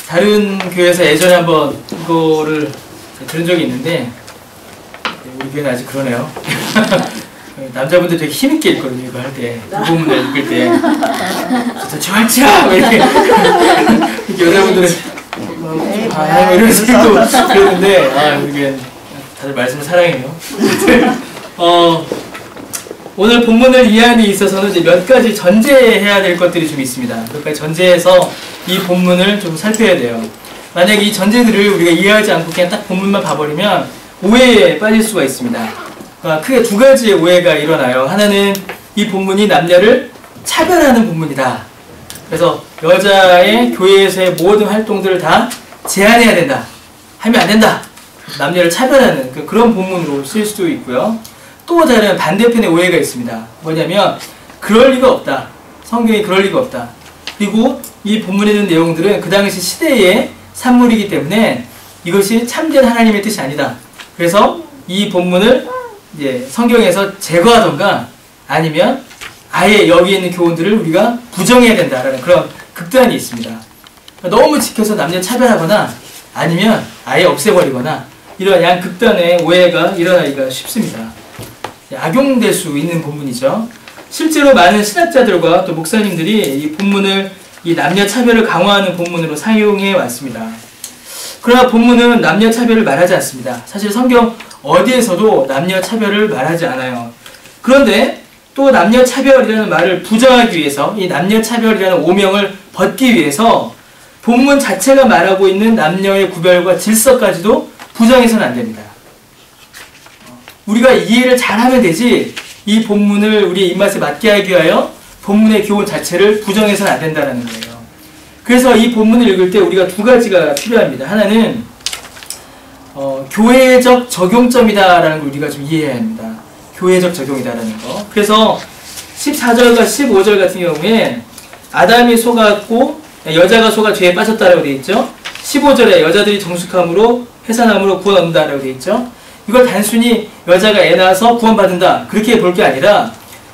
다른 교회에서 예전에 한번 이거를 들은 적이 있는데 우리 교회는 아직 그러네요. 남자분들 되게 힘있게 읽거든요. 이거 할 때, 이 부분을 읽을 때 진짜 좋았죠! 이렇게 여자분들은 이런 식으로 그러는데 이게 다들 말씀을 사랑해요. 오늘 본문을 이해하는 데 있어서는 이제 몇 가지 전제해야 될 것들이 좀 있습니다. 몇 가지 전제해서 이 본문을 좀 살펴야 돼요. 만약에 이 전제들을 우리가 이해하지 않고 그냥 딱 본문만 봐버리면 오해에 빠질 수가 있습니다. 크게 두 가지의 오해가 일어나요. 하나는 이 본문이 남녀를 차별하는 본문이다. 그래서 여자의 교회에서의 모든 활동들을 다 제한해야 된다. 하면 안 된다. 남녀를 차별하는 그런 본문으로 쓸 수도 있고요. 또 다른 반대편의 오해가 있습니다. 뭐냐면 그럴 리가 없다. 성경에 그럴 리가 없다. 그리고 이 본문에 있는 내용들은 그 당시 시대의 산물이기 때문에 이것이 참된 하나님의 뜻이 아니다. 그래서 이 본문을 이제 성경에서 제거하던가 아니면 아예 여기 있는 교훈들을 우리가 부정해야 된다라는 그런 극단이 있습니다. 너무 지켜서 남녀 차별하거나 아니면 아예 없애버리거나 이런 양극단의 오해가 일어나기가 쉽습니다. 악용될 수 있는 본문이죠. 실제로 많은 신학자들과 또 목사님들이 이 본문을 이 남녀 차별을 강화하는 본문으로 사용해 왔습니다. 그러나 본문은 남녀 차별을 말하지 않습니다. 사실 성경 어디에서도 남녀 차별을 말하지 않아요. 그런데 또 남녀 차별이라는 말을 부정하기 위해서 이 남녀 차별이라는 오명을 벗기 위해서 본문 자체가 말하고 있는 남녀의 구별과 질서까지도 부정해서는 안 됩니다. 우리가 이해를 잘하면 되지 이 본문을 우리의 입맛에 맞게 하기 위하여 본문의 교훈 자체를 부정해서는 안 된다는 거예요. 그래서 이 본문을 읽을 때 우리가 두 가지가 필요합니다. 하나는 교회적 적용점이다라는 걸 우리가 좀 이해해야 합니다. 교회적 적용이다라는 거. 그래서 14절과 15절 같은 경우에 아담이 속았고 여자가 속아 죄에 빠졌다라고 되어 있죠. 15절에 여자들이 정숙함으로 해산함으로 구원 얻는다라고 되어 있죠. 이걸 단순히 여자가 애 낳아서 구원받는다 그렇게 볼 게 아니라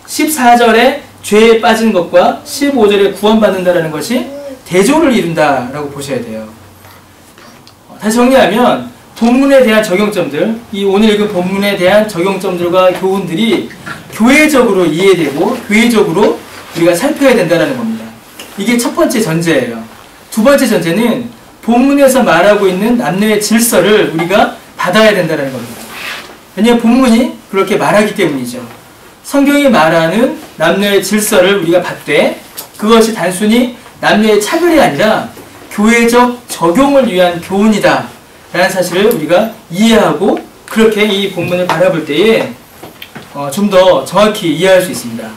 14절에 죄에 빠진 것과 15절에 구원받는다라는 것이 대조를 이룬다라고 보셔야 돼요. 다시 정리하면 본문에 대한 적용점들, 이 오늘 읽은 본문에 대한 적용점들과 교훈들이 교회적으로 이해되고 교회적으로 우리가 살펴야 된다는 겁니다. 이게 첫 번째 전제예요. 두 번째 전제는 본문에서 말하고 있는 남녀의 질서를 우리가 받아야 된다는 겁니다. 왜냐하면 본문이 그렇게 말하기 때문이죠. 성경이 말하는 남녀의 질서를 우리가 받되 그것이 단순히 남녀의 차별이 아니라 교회적 적용을 위한 교훈이다 라는 사실을 우리가 이해하고 그렇게 이 본문을 바라볼 때에 좀 더 정확히 이해할 수 있습니다.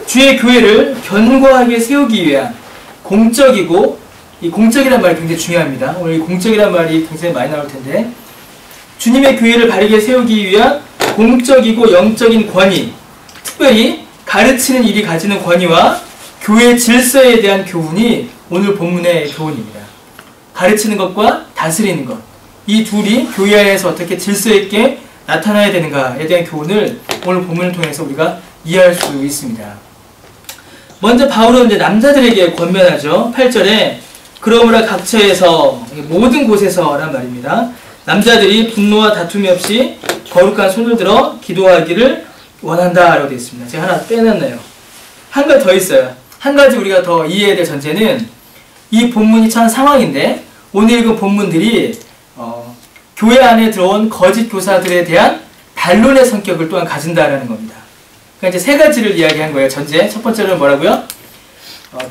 주의 교회를 견고하게 세우기 위한 공적이고 이 공적이란 말이 굉장히 중요합니다. 오늘 이 공적이란 말이 굉장히 많이 나올 텐데 주님의 교회를 바르게 세우기 위한 공적이고 영적인 권위, 특별히 가르치는 일이 가지는 권위와 교회 질서에 대한 교훈이 오늘 본문의 교훈입니다. 가르치는 것과 다스리는 것, 이 둘이 교회 안에서 어떻게 질서 있게 나타나야 되는가에 대한 교훈을 오늘 본문을 통해서 우리가 이해할 수 있습니다. 먼저 바울은 이제 남자들에게 권면하죠. 8절에 그러므로 각처에서 모든 곳에서란 말입니다. 남자들이 분노와 다툼이 없이 거룩한 손을 들어 기도하기를 원한다라고 되어 있습니다. 제가 하나 빼놨네요. 한 가지 더 있어요. 한 가지 우리가 더 이해해야 될 전제는 이 본문이 처한 상황인데 오늘 읽은 본문들이 교회 안에 들어온 거짓 교사들에 대한 반론의 성격을 또한 가진다라는 겁니다. 그러니까 이제 세 가지를 이야기한 거예요. 전제 첫 번째는 뭐라고요?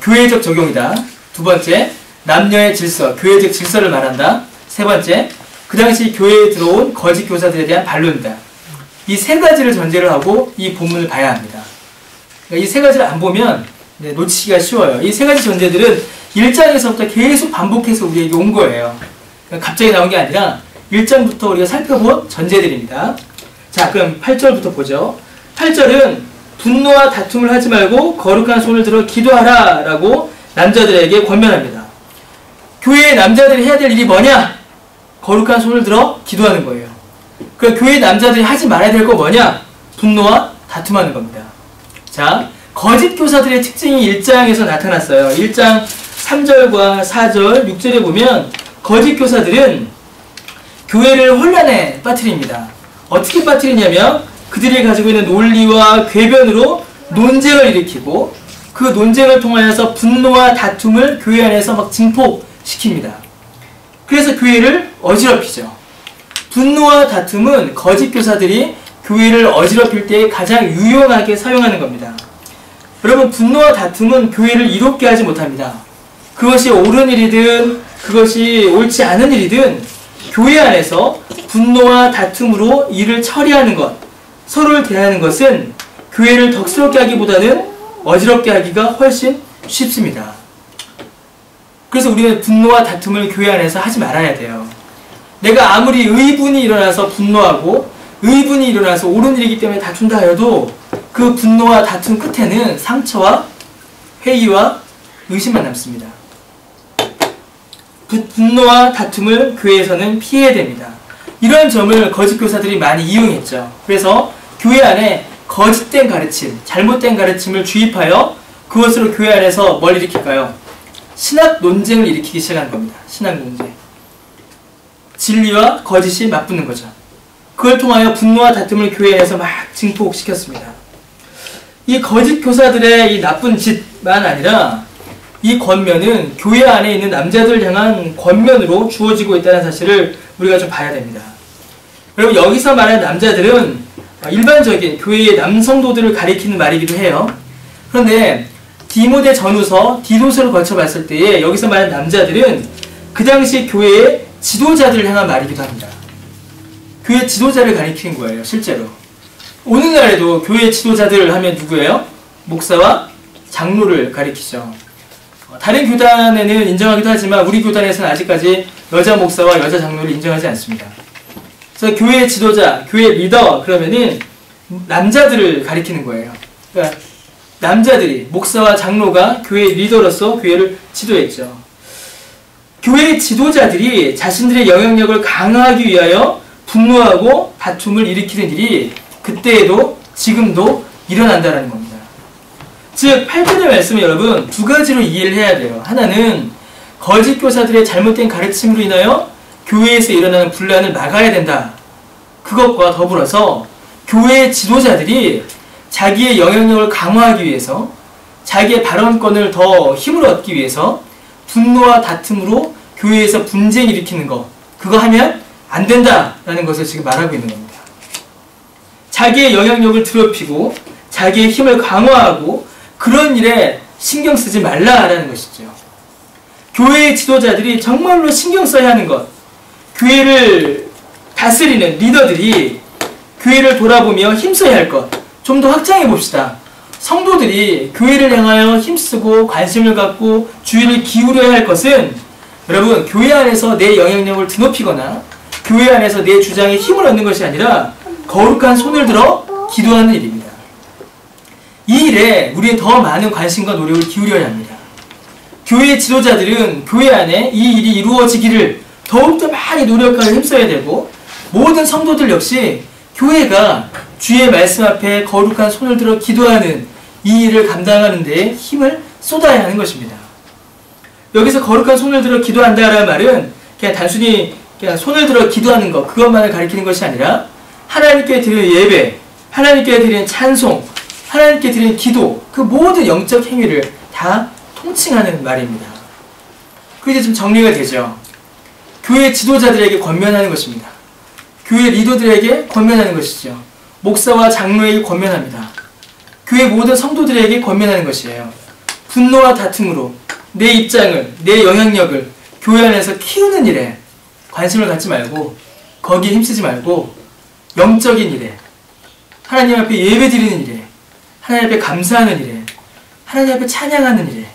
교회적 적용이다. 두 번째 남녀의 질서, 교회적 질서를 말한다. 세 번째 그 당시 교회에 들어온 거짓 교사들에 대한 반론이다. 이 세 가지를 전제를 하고 이 본문을 봐야 합니다. 그러니까 이 세 가지를 안 보면 놓치기가 쉬워요. 이 세 가지 전제들은 1장에서부터 계속 반복해서 우리에게 온 거예요. 그러니까 갑자기 나온 게 아니라 1장부터 우리가 살펴본 전제들입니다. 자, 그럼 8절부터 보죠. 8절은 분노와 다툼을 하지 말고 거룩한 손을 들어 기도하라 라고 남자들에게 권면합니다. 교회의 남자들이 해야 될 일이 뭐냐? 거룩한 손을 들어 기도하는 거예요. 그 교회 남자들이 하지 말아야 될 거 뭐냐? 분노와 다툼하는 겁니다. 자, 거짓 교사들의 특징이 1장에서 나타났어요. 1장 3절과 4절, 6절에 보면 거짓 교사들은 교회를 혼란에 빠뜨립니다. 어떻게 빠뜨리냐면 그들이 가지고 있는 논리와 궤변으로 논쟁을 일으키고 그 논쟁을 통하여서 분노와 다툼을 교회 안에서 막 증폭시킵니다. 그래서 교회를 어지럽히죠. 분노와 다툼은 거짓 교사들이 교회를 어지럽힐 때 가장 유용하게 사용하는 겁니다. 여러분, 분노와 다툼은 교회를 이롭게 하지 못합니다. 그것이 옳은 일이든 그것이 옳지 않은 일이든 교회 안에서 분노와 다툼으로 일을 처리하는 것, 서로를 대하는 것은 교회를 덕스럽게 하기보다는 어지럽게 하기가 훨씬 쉽습니다. 그래서 우리는 분노와 다툼을 교회 안에서 하지 말아야 돼요. 내가 아무리 의분이 일어나서 분노하고 의분이 일어나서 옳은 일이기 때문에 다툰다 하여도 그 분노와 다툼 끝에는 상처와 회의와 의심만 남습니다. 분노와 다툼을 교회에서는 피해야 됩니다. 이런 점을 거짓 교사들이 많이 이용했죠. 그래서 교회 안에 거짓된 가르침, 잘못된 가르침을 주입하여 그것으로 교회 안에서 뭘 일으킬까요? 신학 논쟁을 일으키기 시작한 겁니다. 신학 논쟁. 진리와 거짓이 맞붙는 거죠. 그걸 통하여 분노와 다툼을 교회 안에서 막 증폭시켰습니다. 이 거짓 교사들의 이 나쁜 짓만 아니라 이 권면은 교회 안에 있는 남자들 향한 권면으로 주어지고 있다는 사실을 우리가 좀 봐야 됩니다. 여러분, 여기서 말하는 남자들은 일반적인 교회의 남성도들을 가리키는 말이기도 해요. 그런데 디모데 전후서, 디도서를 거쳐봤을 때에 여기서 말하는 남자들은 그 당시 교회의 지도자들을 향한 말이기도 합니다. 교회 지도자를 가리키는 거예요, 실제로. 오늘날에도 교회 지도자들 하면 누구예요? 목사와 장로를 가리키죠. 다른 교단에는 인정하기도 하지만 우리 교단에서는 아직까지 여자 목사와 여자 장로를 인정하지 않습니다. 그래서 교회 지도자, 교회 리더 그러면은 남자들을 가리키는 거예요. 그러니까 남자들이, 목사와 장로가 교회 리더로서 교회를 지도했죠. 교회 지도자들이 자신들의 영향력을 강화하기 위하여 분노하고 다툼을 일으키는 일이 그때에도 지금도 일어난다는 겁니다. 즉 8절의 말씀은 여러분 두 가지로 이해를 해야 돼요. 하나는 거짓 교사들의 잘못된 가르침으로 인하여 교회에서 일어나는 분란을 막아야 된다. 그것과 더불어서 교회 지도자들이 자기의 영향력을 강화하기 위해서, 자기의 발언권을 더 힘을 얻기 위해서 분노와 다툼으로 교회에서 분쟁 일으키는 거, 그거 하면 안 된다라는 것을 지금 말하고 있는 겁니다. 자기의 영향력을 드높이고 자기의 힘을 강화하고 그런 일에 신경 쓰지 말라라는 것이죠. 교회의 지도자들이 정말로 신경 써야 하는 것, 교회를 다스리는 리더들이 교회를 돌아보며 힘써야 할 것, 좀 더 확장해 봅시다. 성도들이 교회를 향하여 힘쓰고 관심을 갖고 주의를 기울여야 할 것은 여러분, 교회 안에서 내 영향력을 드높이거나 교회 안에서 내 주장에 힘을 얻는 것이 아니라 거룩한 손을 들어 기도하는 일입니다. 이 일에 우리는 더 많은 관심과 노력을 기울여야 합니다. 교회 지도자들은 교회 안에 이 일이 이루어지기를 더욱더 많이 노력하여 힘써야 되고, 모든 성도들 역시 교회가 주의 말씀 앞에 거룩한 손을 들어 기도하는 이 일을 감당하는 데에 힘을 쏟아야 하는 것입니다. 여기서 거룩한 손을 들어 기도한다라는 말은 그냥 단순히 그냥 손을 들어 기도하는 것, 그것만을 가리키는 것이 아니라 하나님께 드리는 예배, 하나님께 드리는 찬송, 하나님께 드리는 기도, 그 모든 영적 행위를 다 통칭하는 말입니다. 그게 좀 정리가 되죠. 교회 지도자들에게 권면하는 것입니다. 교회 리더들에게 권면하는 것이죠. 목사와 장로에게 권면합니다. 교회 모든 성도들에게 권면하는 것이에요. 분노와 다툼으로 내 입장을, 내 영향력을 교회 안에서 키우는 일에 관심을 갖지 말고, 거기에 힘쓰지 말고 영적인 일에, 하나님 앞에 예배 드리는 일에, 하나님 앞에 감사하는 일에, 하나님 앞에 찬양하는 일에,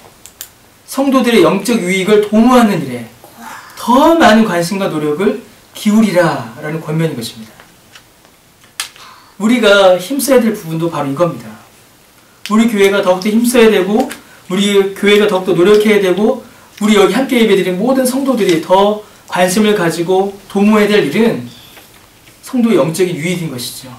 성도들의 영적 유익을 도모하는 일에 더 많은 관심과 노력을 기울이라 라는 권면인 것입니다. 우리가 힘써야 될 부분도 바로 이겁니다. 우리 교회가 더욱더 힘써야 되고, 우리 교회가 더욱더 노력해야 되고, 우리 여기 함께 예배드린 모든 성도들이 더 관심을 가지고 도모해야 될 일은 성도의 영적인 유익인 것이죠.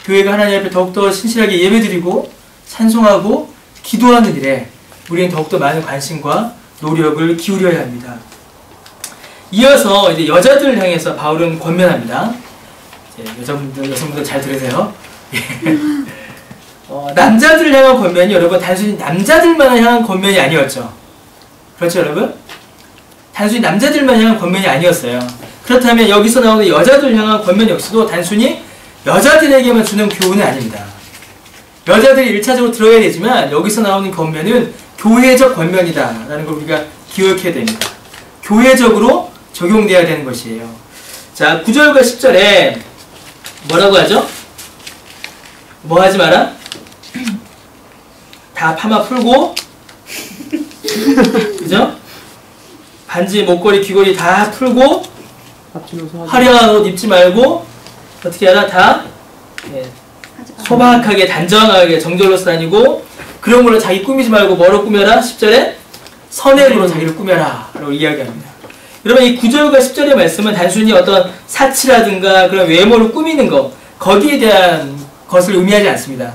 교회가 하나님 앞에 더욱더 신실하게 예배드리고 찬송하고 기도하는 일에 우리는 더욱더 많은 관심과 노력을 기울여야 합니다. 이어서 이제 여자들을 향해서 바울은 권면합니다. 여성분들 잘 들으세요. 남자들을 향한 권면이 여러분 단순히 남자들만 향한 권면이 아니었죠. 그렇죠 여러분? 단순히 남자들만 향한 권면이 아니었어요. 그렇다면 여기서 나오는 여자들 향한 권면 역시도 단순히 여자들에게만 주는 교훈은 아닙니다. 여자들이 1차적으로 들어야 되지만 여기서 나오는 권면은 교회적 권면이다 라는 걸 우리가 기억해야 됩니다. 교회적으로 적용돼야 되는 것이에요. 자, 9절과 10절에 뭐라고 하죠? 뭐 하지 마라? 다 파마 풀고 그죠? 반지, 목걸이, 귀걸이 다 풀고 화려한 옷 입지 말고 어떻게 하라? 다 소박하게 단정하게 정절로서 다니고 그런 걸로 자기 꾸미지 말고 뭐로 꾸며라? 10절에 선행으로 자기를 꾸며라 라고 이야기합니다. 여러분 이 9절과 10절의 말씀은 단순히 어떤 사치라든가 그런 외모를 꾸미는 것 거기에 대한 것을 의미하지 않습니다.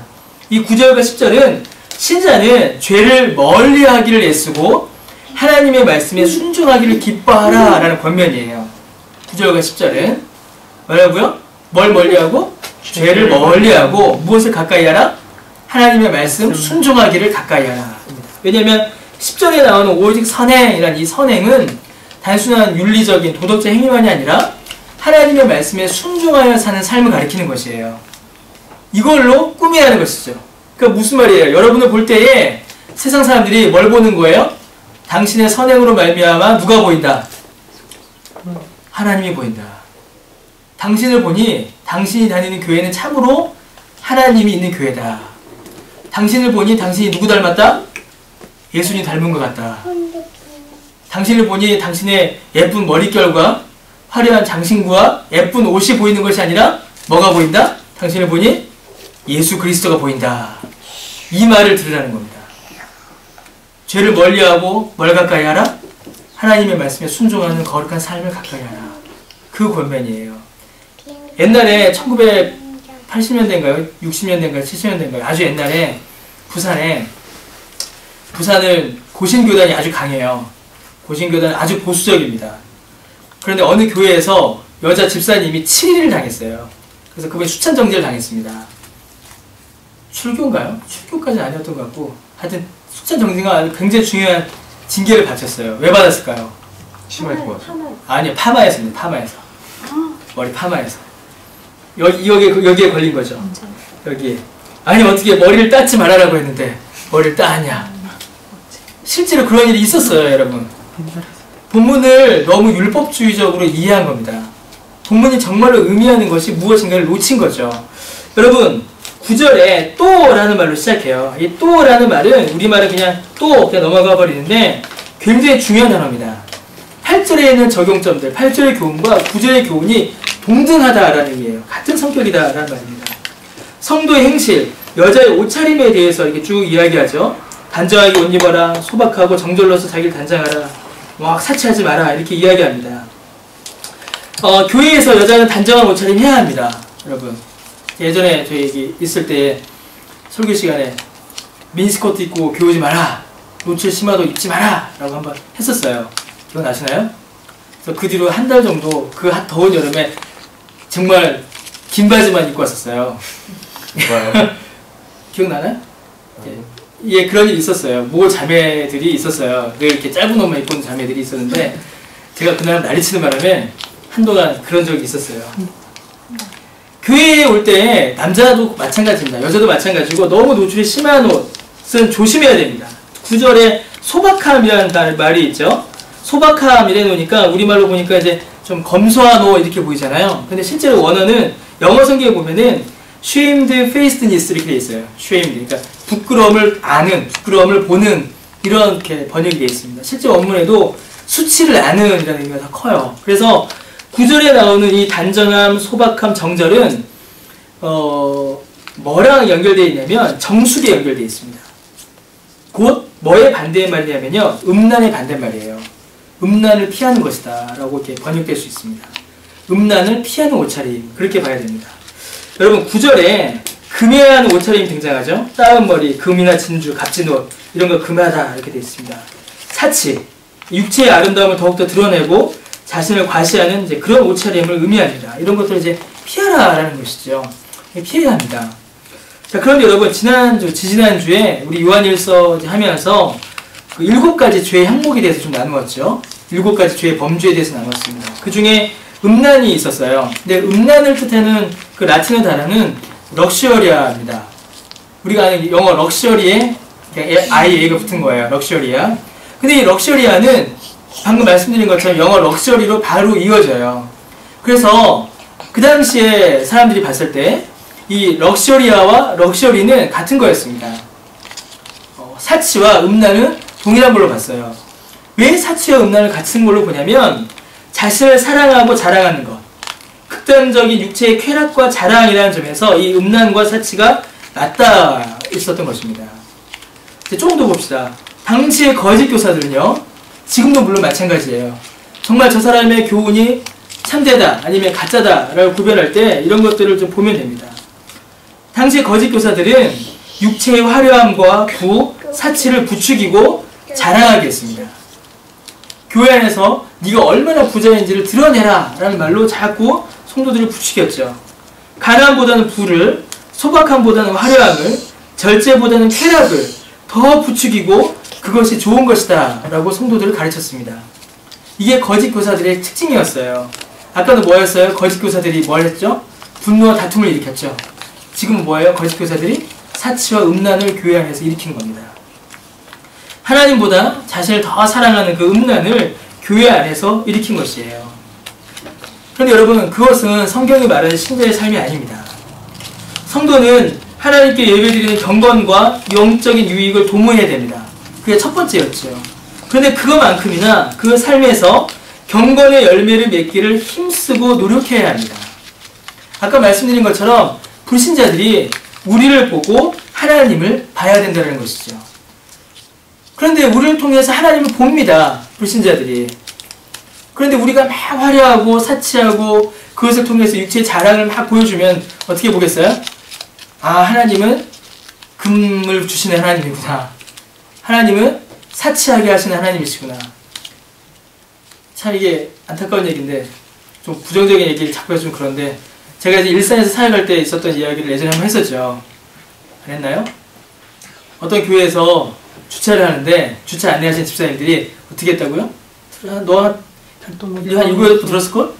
이 9절과 10절은 신자는 죄를 멀리하기를 애쓰고 하나님의 말씀에 순종하기를 기뻐하라 라는 권면이에요. 9절과 10절은 뭐라고요? 뭘 멀리하고? 죄를 멀리하고 무엇을 가까이 하라? 하나님의 말씀 순종하기를 가까이 하라. 왜냐하면 10절에 나오는 오직 선행이란 이 선행은 단순한 윤리적인 도덕적 행위만이 아니라 하나님의 말씀에 순종하여 사는 삶을 가리키는 것이에요. 이걸로 꾸미라는 것이죠. 그러니까 무슨 말이에요? 여러분을 볼 때에 세상 사람들이 뭘 보는 거예요? 당신의 선행으로 말미암아 누가 보인다? 하나님이 보인다. 당신을 보니 당신이 다니는 교회는 참으로 하나님이 있는 교회다. 당신을 보니 당신이 누구 닮았다? 예수님 닮은 것 같다. 당신을 보니 당신의 예쁜 머릿결과 화려한 장신구와 예쁜 옷이 보이는 것이 아니라 뭐가 보인다? 당신을 보니 예수 그리스도가 보인다. 이 말을 들으라는 겁니다. 죄를 멀리하고 뭘 가까이 하라? 하나님의 말씀에 순종하는 거룩한 삶을 가까이 하라. 그 권면이에요. 옛날에 1980년대인가요? 60년대인가요? 70년대인가요? 아주 옛날에 부산은 고신교단이 아주 강해요. 고신교단은 아주 보수적입니다. 그런데 어느 교회에서 여자 집사님이 7일을 당했어요. 그래서 그분이 수찬 정지를 당했습니다. 출교인가요? 출교까지는 아니었던 것 같고 하여튼 수찬 정지가 굉장히 중요한 징계를 받쳤어요. 왜 받았을까요? 심할 것 같아요. 아니요, 파마에서입니다. 파마에서. 머리 파마에서. 여기에 걸린 거죠. 여기에. 아니 어떻게 머리를 따지 말아라고 했는데 머리를 따냐. 실제로 그런 일이 있었어요, 여러분. 본문을 너무 율법주의적으로 이해한 겁니다. 본문이 정말로 의미하는 것이 무엇인가를 놓친 거죠. 여러분 9절에 또라는 말로 시작해요. 이 또라는 말은 우리말은 그냥 넘어가 버리는데 굉장히 중요한 단어입니다. 8절에 있는 적용점들, 8절의 교훈과 9절의 교훈이 동등하다라는 의미예요. 같은 성격이다라는 말입니다. 성도의 행실, 여자의 옷차림에 대해서 이렇게 쭉 이야기하죠. 단정하게 옷 입어라, 소박하고 정절로서 자기를 단장하라, 막 사치하지 마라 이렇게 이야기합니다. 교회에서 여자는 단정한 옷차림 해야 합니다. 여러분 예전에 저희 여기 있을 때 설교 시간에 미니스커트 입고 교회 오지 마라, 노출 심화도 입지 마라 라고 한번 했었어요. 기억나시나요? 그래서 그 뒤로 한 달 정도 그 더운 여름에 정말 긴 바지만 입고 왔었어요. 기억나나요? 예, 그런 일이 있었어요. 모 자매들이 있었어요. 늘 이렇게 짧은 옷만 입고 있는 자매들이 있었는데 제가 그날 난리치는 바람에 한동안 그런 적이 있었어요. 교회에 올 때 남자도 마찬가지입니다. 여자도 마찬가지고 너무 노출이 심한 옷은 조심해야 됩니다. 9절에 소박함이라는 말이 있죠. 소박함이래 놓으니까 우리말로 보니까 이제 좀 검소한 옷 이렇게 보이잖아요. 근데 실제로 원어는 영어 성경에 보면은 shamed facedness 이렇게 돼 있어요. shamed 그러니까 부끄러움을 아는, 부끄러움을 보는 이렇게 번역이 되어 있습니다. 실제 원문에도 수치를 아는 이라는 의미가 더 커요. 그래서 9절에 나오는 이 단정함, 소박함, 정절은 뭐랑 연결되어 있냐면 정숙에 연결되어 있습니다. 곧 뭐의 반대말이냐면요, 음란의 반대말이에요. 음란을 피하는 것이다 라고 이렇게 번역될 수 있습니다. 음란을 피하는 옷차림, 그렇게 봐야 됩니다. 여러분 9절에 금해하는 옷차림이 등장하죠. 따은 머리, 금이나 진주, 값진 옷 이런 거 금하다 이렇게 되어 있습니다. 사치, 육체의 아름다움을 더욱더 드러내고 자신을 과시하는 이제 그런 옷차림을 의미합니다. 이런 것들을 이제 피하라라는 것이죠. 피해야 합니다. 자, 그런데 여러분, 지지난주에 우리 요한일서 하면서 그 7가지 죄의 항목에 대해서 좀 나누었죠. 7가지 죄의 범주에 대해서 나누었습니다. 그 중에 음란이 있었어요. 근데 음란을 뜻하는 그 라틴어 단어는 럭셔리아입니다. 우리가 아는 영어 럭셔리에 IA가 붙은 거예요. 럭셔리아. 근데 이 럭셔리아는 방금 말씀드린 것처럼 영어 럭셔리로 바로 이어져요. 그래서 그 당시에 사람들이 봤을 때 이 럭셔리아와 럭셔리는 같은 거였습니다. 사치와 음란은 동일한 걸로 봤어요. 왜 사치와 음란을 같은 걸로 보냐면 자신을 사랑하고 자랑하는 것, 극단적인 육체의 쾌락과 자랑이라는 점에서 이 음란과 사치가 맞닿아 있었던 것입니다. 이제 조금 더 봅시다. 당시의 거짓 교사들은요, 지금도 물론 마찬가지예요. 정말 저 사람의 교훈이 참되다 아니면 가짜다 라고 구별할 때 이런 것들을 좀 보면 됩니다. 당시의 거짓 교사들은 육체의 화려함과 부, 사치를 부추기고 자랑하게 했습니다. 교회 안에서 네가 얼마나 부자인지를 드러내라 라는 말로 자꾸 성도들을 부추겼죠. 가난보다는 부를, 소박함보다는 화려함을, 절제보다는 쾌락을 더 부추기고 그것이 좋은 것이다 라고 성도들을 가르쳤습니다. 이게 거짓 교사들의 특징이었어요. 아까는 뭐였어요? 거짓 교사들이 뭘 했죠? 분노와 다툼을 일으켰죠. 지금은 뭐예요? 거짓 교사들이 사치와 음란을 교회 안에서 일으킨 겁니다. 하나님보다 자신을 더 사랑하는 그 음란을 교회 안에서 일으킨 것이에요. 그런데 여러분, 그것은 성경이 말하는 신자의 삶이 아닙니다. 성도는 하나님께 예배드리는 경건과 영적인 유익을 도모해야 됩니다. 그게 첫 번째였죠. 그런데 그것만큼이나 그 삶에서 경건의 열매를 맺기를 힘쓰고 노력해야 합니다. 아까 말씀드린 것처럼 불신자들이 우리를 보고 하나님을 봐야 된다는 것이죠. 그런데 우리를 통해서 하나님을 봅니다. 불신자들이. 그런데 우리가 막 화려하고 사치하고 그것을 통해서 육체의 자랑을 막 보여주면 어떻게 보겠어요? 아, 하나님은 금을 주시는 하나님이구나. 하나님은 사치하게 하시는 하나님이시구나. 참 이게 안타까운 얘기인데 좀 부정적인 얘기를 자꾸 해서 좀 그런데 제가 이제 일산에서 사역할 때 있었던 이야기를 예전에 한번 했었죠. 안 했나요? 어떤 교회에서 주차를 하는데 주차 안내하시는 집사님들이 어떻게 했다고요? 너 한 6, 8번 들었을걸?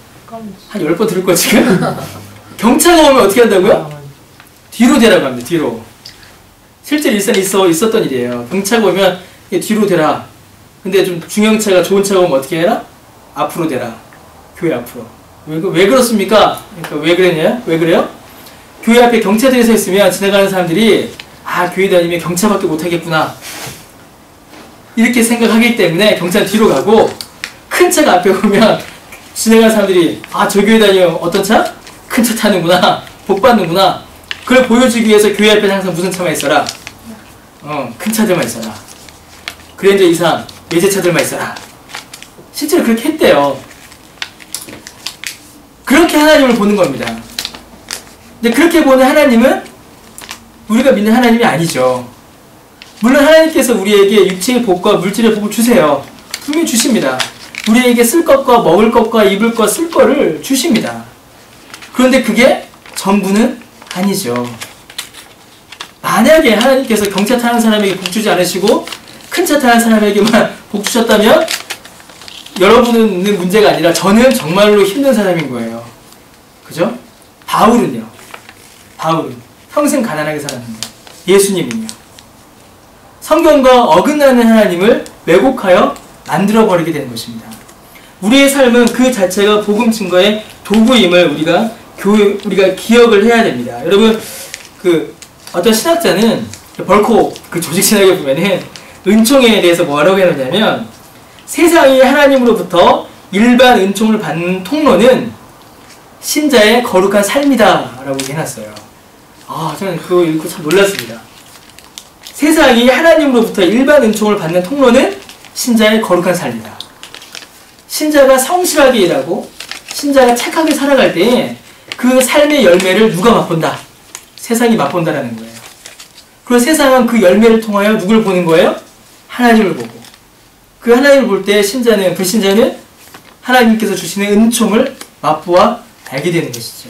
한 10번 들을 거 지금? 경차가 오면 어떻게 한다고요? 뒤로 대라고 합니다. 뒤로. 실제 일산에 있었던 일이에요. 경차가 오면 뒤로 대라. 근데 좀 중형차가 좋은 차가 오면 어떻게 해라? 앞으로 대라. 교회 앞으로. 왜 그렇습니까? 그러니까 왜 그랬냐? 왜 그래요? 교회 앞에 경차들이 서 있으면 지나가는 사람들이 아, 교회 다니면 경차밖에 못하겠구나. 이렇게 생각하기 때문에 경차는 뒤로 가고 큰 차가 앞에 오면 지나가는 사람들이 아, 저 교회 다니면 어떤 차? 큰 차 타는구나. 복 받는구나. 그걸 보여주기 위해서 교회 앞에 항상 무슨 차만 있어라? 큰 차들만 있어라. 그랜저 이상 외제차들만 있어라. 실제로 그렇게 했대요. 그렇게 하나님을 보는 겁니다. 근데 그렇게 보는 하나님은 우리가 믿는 하나님이 아니죠. 물론 하나님께서 우리에게 육체의 복과 물질의 복을 주세요. 분명히 주십니다. 우리에게 쓸 것과 먹을 것과 입을 것, 쓸 거를 주십니다. 그런데 그게 전부는 아니죠. 만약에 하나님께서 경차 타는 사람에게 복 주지 않으시고 큰 차 타는 사람에게만 복 주셨다면 여러분은 문제가 아니라 저는 정말로 힘든 사람인 거예요. 그죠? 바울은요. 바울은 평생 가난하게 살았는데 예수님은요. 성경과 어긋나는 하나님을 왜곡하여 만들어버리게 되는 것입니다. 우리의 삶은 그 자체가 복음 증거의 도구임을 우리가 기억을 해야 됩니다. 여러분, 어떤 신학자는 벌코 그 조직 신학에 보면은 은총에 대해서 뭐라고 해놓냐면 세상이 하나님으로부터 일반 은총을 받는 통로는 신자의 거룩한 삶이다 라고 해놨어요. 아, 저는 그거 읽고 참 놀랐습니다. 세상이 하나님으로부터 일반 은총을 받는 통로는 신자의 거룩한 삶이다. 신자가 성실하게 일하고 신자가 착하게 살아갈 때 그 삶의 열매를 누가 맛본다? 세상이 맛본다라는 거예요. 그리고 세상은 그 열매를 통하여 누굴 보는 거예요? 하나님을 보고 그 하나님을 볼 때 신자는, 불신자는 하나님께서 주시는 은총을 맛보아 알게 되는 것이죠.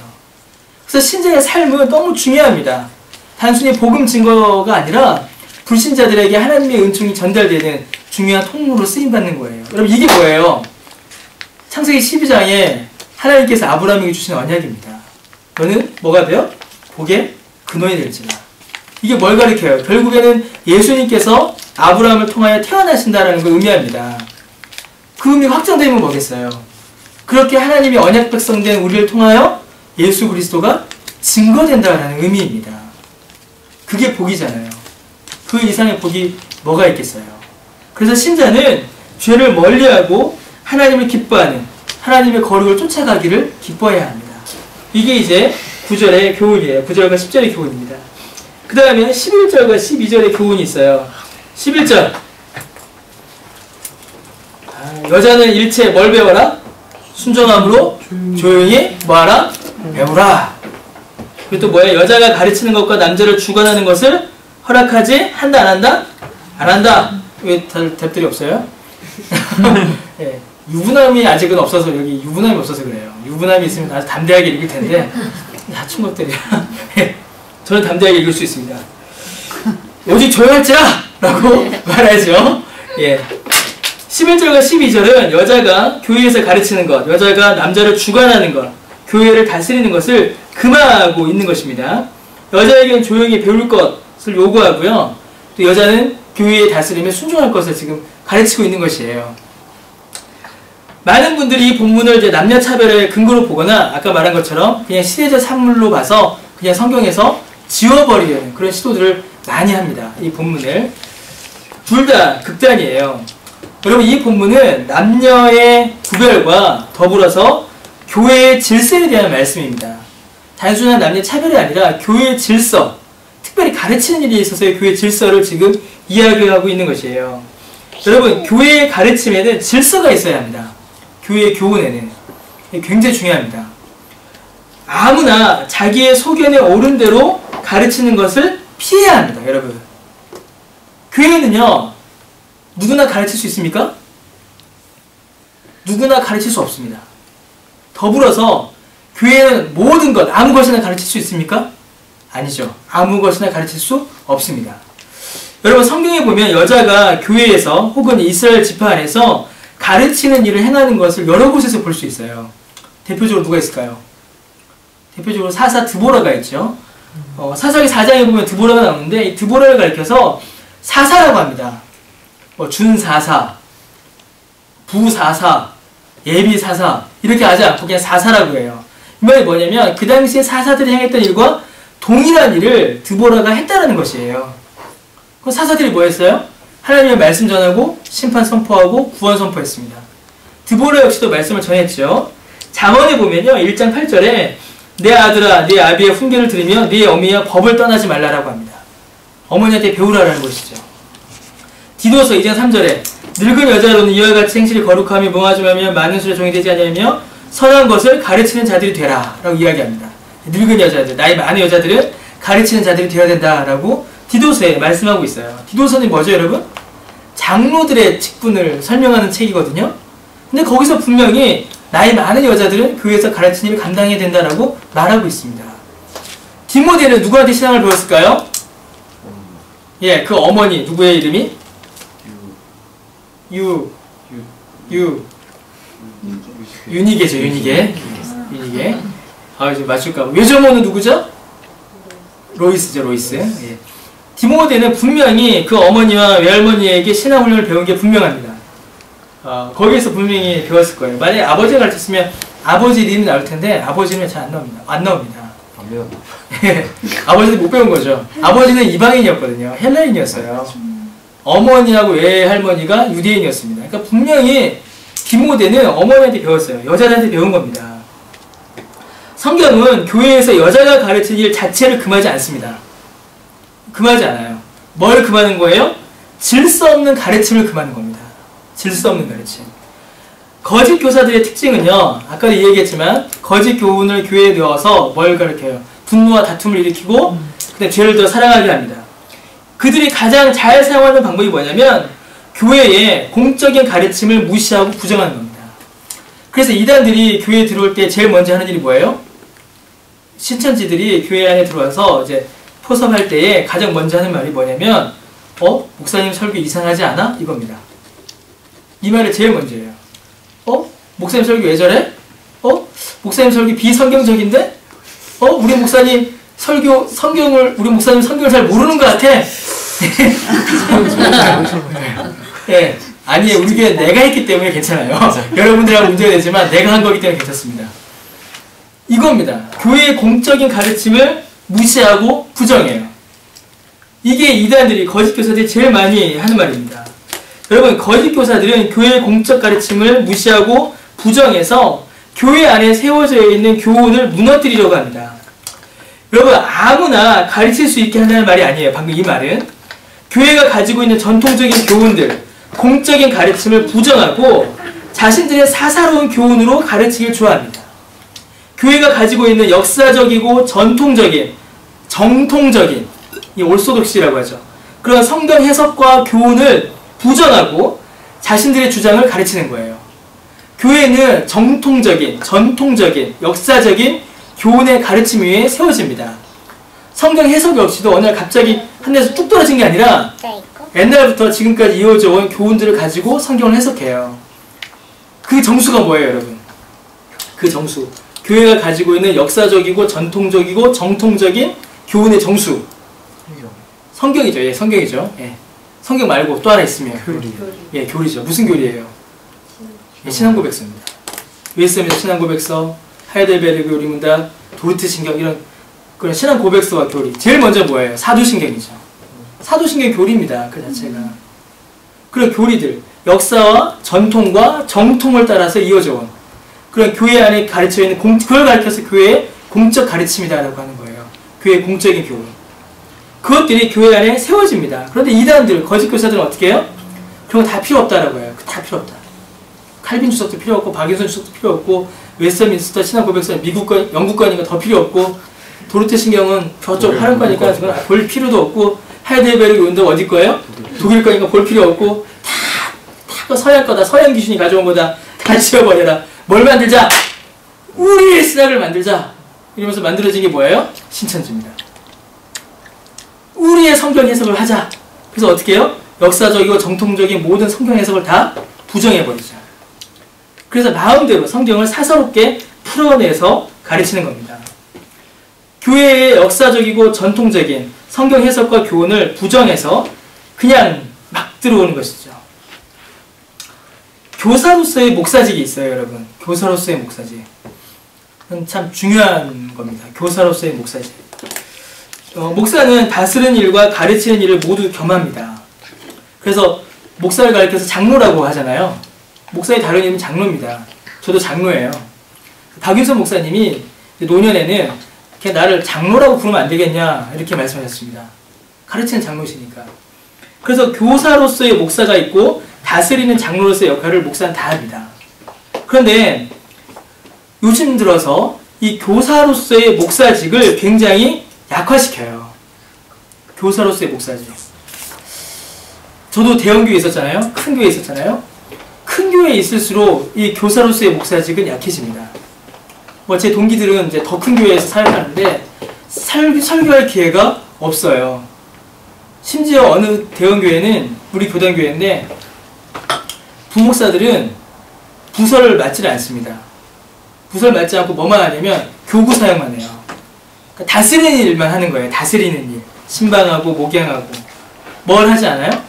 그래서 신자의 삶은 너무 중요합니다. 단순히 복음 증거가 아니라 불신자들에게 하나님의 은총이 전달되는 중요한 통로로 쓰임받는 거예요. 여러분, 이게 뭐예요? 창세기 12장에 하나님께서 아브라함에게 주신 언약입니다. 너는 뭐가 돼요? 복의 근원이 될지라. 이게 뭘 가리켜요? 결국에는 예수님께서 아브라함을 통하여 태어나신다라는 걸 의미합니다. 그 의미가 확정되면 뭐겠어요? 그렇게 하나님이 언약 백성된 우리를 통하여 예수 그리스도가 증거된다라는 의미입니다. 그게 복이잖아요. 그 이상의 복이 뭐가 있겠어요? 그래서 신자는 죄를 멀리하고 하나님을 기뻐하는, 하나님의 거룩을 쫓아가기를 기뻐해야 합니다. 이게 이제 9절의 교훈이에요. 9절과 10절의 교훈입니다. 그 다음에 11절과 12절의 교훈이 있어요. 11절. 여자는 일체 뭘 배워라? 순종함으로 조용히 뭐하라? 배우라. 그리고 또 뭐예요? 여자가 가르치는 것과 남자를 주관하는 것을 허락하지 한다, 안 한다? 안 한다. 왜 다들 답들이 없어요? 네. 유부남이 아직은 없어서, 여기 유부남이 없어서 그래요. 유부남이 있으면 아주 담대하게 읽을 텐데 다친 것들이야. 저는 담대하게 읽을 수 있습니다. 오직 조용할지라! 라고 말하죠. 예. 11절과 12절은 여자가 교회에서 가르치는 것, 여자가 남자를 주관하는 것, 교회를 다스리는 것을 금하고 있는 것입니다. 여자에게는 조용히 배울 것을 요구하고요. 또 여자는 교회의 다스림에 순종할 것을 지금 가르치고 있는 것이에요. 많은 분들이 이 본문을 이제 남녀 차별의 근거로 보거나 아까 말한 것처럼 그냥 시대적 산물로 봐서 그냥 성경에서 지워버리려는 그런 시도들을 많이 합니다. 이 본문을. 둘 다 극단이에요. 여러분, 이 본문은 남녀의 구별과 더불어서 교회의 질서에 대한 말씀입니다. 단순한 남녀 차별이 아니라 교회의 질서, 특별히 가르치는 일에 있어서의 교회의 질서를 지금 이야기하고 있는 것이에요. 여러분, 교회의 가르침에는 질서가 있어야 합니다. 교회의 교훈에는. 굉장히 중요합니다. 아무나 자기의 소견에 옳은 대로 가르치는 것을 피해야 합니다. 여러분, 교회는요, 누구나 가르칠 수 있습니까? 누구나 가르칠 수 없습니다. 더불어서 교회는 모든 것, 아무 것이나 가르칠 수 있습니까? 아니죠. 아무 것이나 가르칠 수 없습니다. 여러분, 성경에 보면 여자가 교회에서 혹은 이스라엘 지파 안에서 가르치는 일을 행하는 것을 여러 곳에서 볼 수 있어요. 대표적으로 누가 있을까요? 대표적으로 사사 드보라가 있죠. 사사기 4장에 보면 드보라가 나오는데 이 드보라를 가리켜서 사사라고 합니다. 준사사, 부사사, 예비사사 이렇게 하지 않고 그냥 사사라고 해요. 이 말이 뭐냐면 그 당시에 사사들이 행했던 일과 동일한 일을 드보라가 했다는 것이에요. 그 사사들이 뭐 했어요? 하나님의 말씀 전하고 심판 선포하고 구원 선포했습니다. 드보라 역시도 말씀을 전했죠. 잠언에 보면요, 1장 8절에 내 아들아 네 아비의 훈계를 들으며 네 어미와 법을 떠나지 말라라고 합니다. 어머니한테 배우라라는 것이죠. 디도서 2장 3절에 늙은 여자로는 이와 같이 행실이 거룩하며 무아중하며 많은 술에 종이 되지 아니하며 선한 것을 가르치는 자들이 되라 라고 이야기합니다. 늙은 여자들, 나이 많은 여자들은 가르치는 자들이 되어야 된다라고 디도서에 말씀하고 있어요. 디도서는 뭐죠, 여러분? 장로들의 직분을 설명하는 책이거든요. 근데 거기서 분명히 나이 많은 여자들은 교회에서 가르치는 일을 감당해야 된다라고 말하고 있습니다. 디모데는 누구한테 신앙을 배웠을까요? 예, 그 어머니 누구의 이름이? 유니게죠, 유니게. 아, 이제 맞출까 봐. 외조모는 누구죠? 로이스죠, 로이스. 예. 디모데는 분명히 그 어머니와 외할머니에게 신앙훈련을 배운 게 분명합니다. 거기에서 분명히 배웠을 거예요. 만약에 아버지가 가르쳤으면 아버지 이름이 나올 텐데 아버지는 잘 안 나옵니다. 안 나옵니다. 안 배웠나? 아버지는 못 배운 거죠. 아버지는 이방인이었거든요. 헬라인이었어요. 어머니하고 외할머니가 유대인이었습니다. 그러니까 분명히 디모데는 어머니한테 배웠어요. 여자들한테 배운 겁니다. 성경은 교회에서 여자가 가르치는 일 자체를 금하지 않습니다. 금하지 않아요. 뭘 금하는 거예요? 질서 없는 가르침을 금하는 겁니다. 질서 없는 가르침. 거짓 교사들의 특징은요, 아까도 얘기했지만 거짓 교훈을 교회에 넣어서 뭘 가르쳐요? 분노와 다툼을 일으키고 그다음에 죄를 더 사랑하게 합니다. 그들이 가장 잘 사용하는 방법이 뭐냐면 교회의 공적인 가르침을 무시하고 부정하는 겁니다. 그래서 이단들이 교회에 들어올 때 제일 먼저 하는 일이 뭐예요? 신천지들이 교회 안에 들어와서 이제 포섭할 때에 가장 먼저 하는 말이 뭐냐면 목사님 설교 이상하지 않아? 이겁니다. 이 말을 제일 먼저 해요. 목사님 설교 왜 저래? 목사님 설교 비성경적인데? 우리 목사님 우리 목사님 성경을 잘 모르는 것 같아. 네, 아니에요. 우리 교회 내가 했기 때문에 괜찮아요. 여러분들하고 문제가 되지만 내가 한 거기 때문에 괜찮습니다. 이겁니다. 교회의 공적인 가르침을 무시하고 부정해요. 이게 이단들이, 거짓 교사들이 제일 많이 하는 말입니다. 여러분, 거짓 교사들은 교회의 공적 가르침을 무시하고 부정해서 교회 안에 세워져 있는 교훈을 무너뜨리려고 합니다. 여러분, 아무나 가르칠 수 있게 한다는 말이 아니에요. 방금 이 말은 교회가 가지고 있는 전통적인 교훈들, 공적인 가르침을 부정하고 자신들의 사사로운 교훈으로 가르치길 좋아합니다. 교회가 가지고 있는 역사적이고 정통적인 이 올소독시라고 하죠. 그런 성경 해석과 교훈을 부정하고 자신들의 주장을 가르치는 거예요. 교회는 전통적인 역사적인 교훈의 가르침 위에 세워집니다. 성경 해석이 없이도 어느 날 갑자기 한 데서 뚝 떨어진 게 아니라 옛날부터 지금까지 이어져 온 교훈들을 가지고 성경을 해석해요. 그 정수가 뭐예요, 여러분? 그 정수. 교회가 가지고 있는 역사적이고 전통적이고 정통적인 교훈의 정수. 성경이죠. 예, 성경이죠. 예. 성경 말고 또 하나 있으면 예, 교리죠. 무슨 교리예요? 예, 신앙고백서입니다. 웨스트민스터 신앙고백서, 하이델베르그 교리문답, 도르트 신경, 이런 그런 신앙고백서와 교리. 제일 먼저 뭐예요? 사도신경이죠. 사도신경 교리입니다. 그 자체가. 그런 교리들, 역사와 전통과 정통을 따라서 이어져 온 그런 교회 안에 가르쳐 있는 그걸 가르쳐서 교회의 공적 가르침이다라고 하는 거예요. 교회의 공적인 교훈. 그것들이 교회 안에 세워집니다. 그런데 이단들, 거짓 교사들은 어떻게 해요? 그런 거 다 필요 없다라고 해요. 다 필요 없다. 칼빈 주석도 필요 없고, 박윤선 주석도 필요 없고, 웨스트민스터 신앙고백서 미국 거, 영국 거니까 더 필요 없고, 도르테 신경은 저쪽 하는 거니까 그건 볼 필요도 없고, 하이델베르그 운동 어디 거예요? 독일 거니까 볼 필요 없고, 다 서양 거다. 서양 귀신이 가져온 거다. 다 지워버려라. 뭘 만들자? 우리의 신학을 만들자. 이러면서 만들어진 게 뭐예요? 신천지입니다. 우리의 성경 해석을 하자. 그래서 어떻게 해요? 역사적이고 정통적인 모든 성경 해석을 다 부정해버리자. 그래서 마음대로 성경을 사사롭게 풀어내서 가르치는 겁니다. 교회의 역사적이고 전통적인 성경 해석과 교훈을 부정해서 그냥 막 들어오는 것이죠. 교사로서의 목사직이 있어요, 여러분. 교사로서의 목사직. 참 중요한 겁니다. 교사로서의 목사직. 목사는 다스리는 일과 가르치는 일을 모두 겸합니다. 그래서 목사를 가르쳐서 장로라고 하잖아요. 목사의 다른 이름은 장로입니다. 저도 장로예요. 박윤선 목사님이 노년에는 걔 나를 장로라고 부르면 안 되겠냐 이렇게 말씀하셨습니다. 가르치는 장로시니까. 그래서 교사로서의 목사가 있고 다스리는 장로로서의 역할을 목사는 다 합니다. 그런데 요즘 들어서 이 교사로서의 목사직을 굉장히 약화시켜요. 교사로서의 목사직. 저도 대형교회에 있었잖아요. 큰 교회에 있었잖아요. 큰 교회에 있을수록 이 교사로서의 목사직은 약해집니다. 뭐 제 동기들은 이제 더 큰 교회에서 사역하는데 설교할 기회가 없어요. 심지어 어느 대형교회는 우리 교단교회인데 부목사들은 부서를 맡지를 않습니다. 부서를 맡지 않고 뭐만 하냐면 교구 사역만 해요. 그러니까 다스리는 일만 하는 거예요. 다스리는 일. 신방하고 목양하고. 뭘 하지 않아요?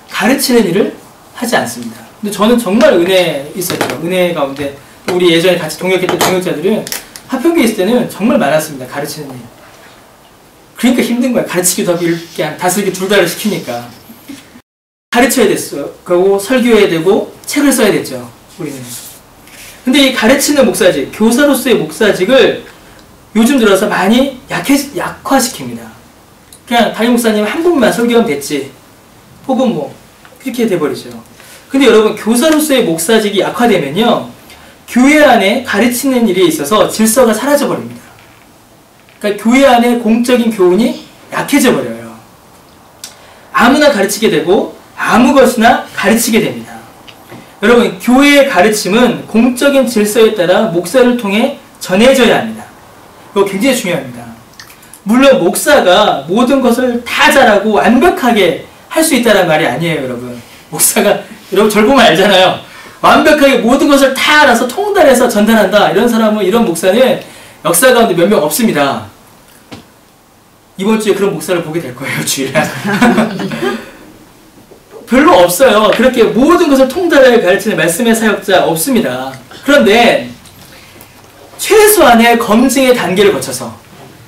가르치는 일을 하지 않습니다. 근데 저는 정말 은혜 있었죠. 은혜 가운데 우리 예전에 같이 동역했던 동역자들은 화평교에 있을 때는 정말 많았습니다. 가르치는 일. 그러니까 힘든 거야. 가르치기도 하고 이렇게 다스리기 둘 다를 시키니까. 가르쳐야 됐어요. 그리고 설교해야 되고 책을 써야 됐죠. 우리는. 근데 이 가르치는 목사직, 교사로서의 목사직을 요즘 들어서 많이 약화시킵니다. 그냥 담임 목사님 한 분만 설교하면 됐지. 혹은 뭐 그렇게 돼버리죠. 근데 여러분, 교사로서의 목사직이 약화되면요, 교회 안에 가르치는 일에 있어서 질서가 사라져 버립니다. 그러니까 교회 안에 공적인 교훈이 약해져 버려요. 아무나 가르치게 되고 아무 것이나 가르치게 됩니다. 여러분, 교회의 가르침은 공적인 질서에 따라 목사를 통해 전해져야 합니다. 이거 굉장히 중요합니다. 물론 목사가 모든 것을 다 잘하고 완벽하게 할 수 있다는 말이 아니에요, 여러분. 목사가, 여러분 절 보면 알잖아요. 완벽하게 모든 것을 다 알아서 통달해서 전달한다. 이런 사람은, 이런 목사는 역사 가운데 몇 명 없습니다. 이번 주에 그런 목사를 보게 될 거예요, 주일에. 별로 없어요. 그렇게 모든 것을 통달하게 가르치는 말씀의 사역자 없습니다. 그런데 최소한의 검증의 단계를 거쳐서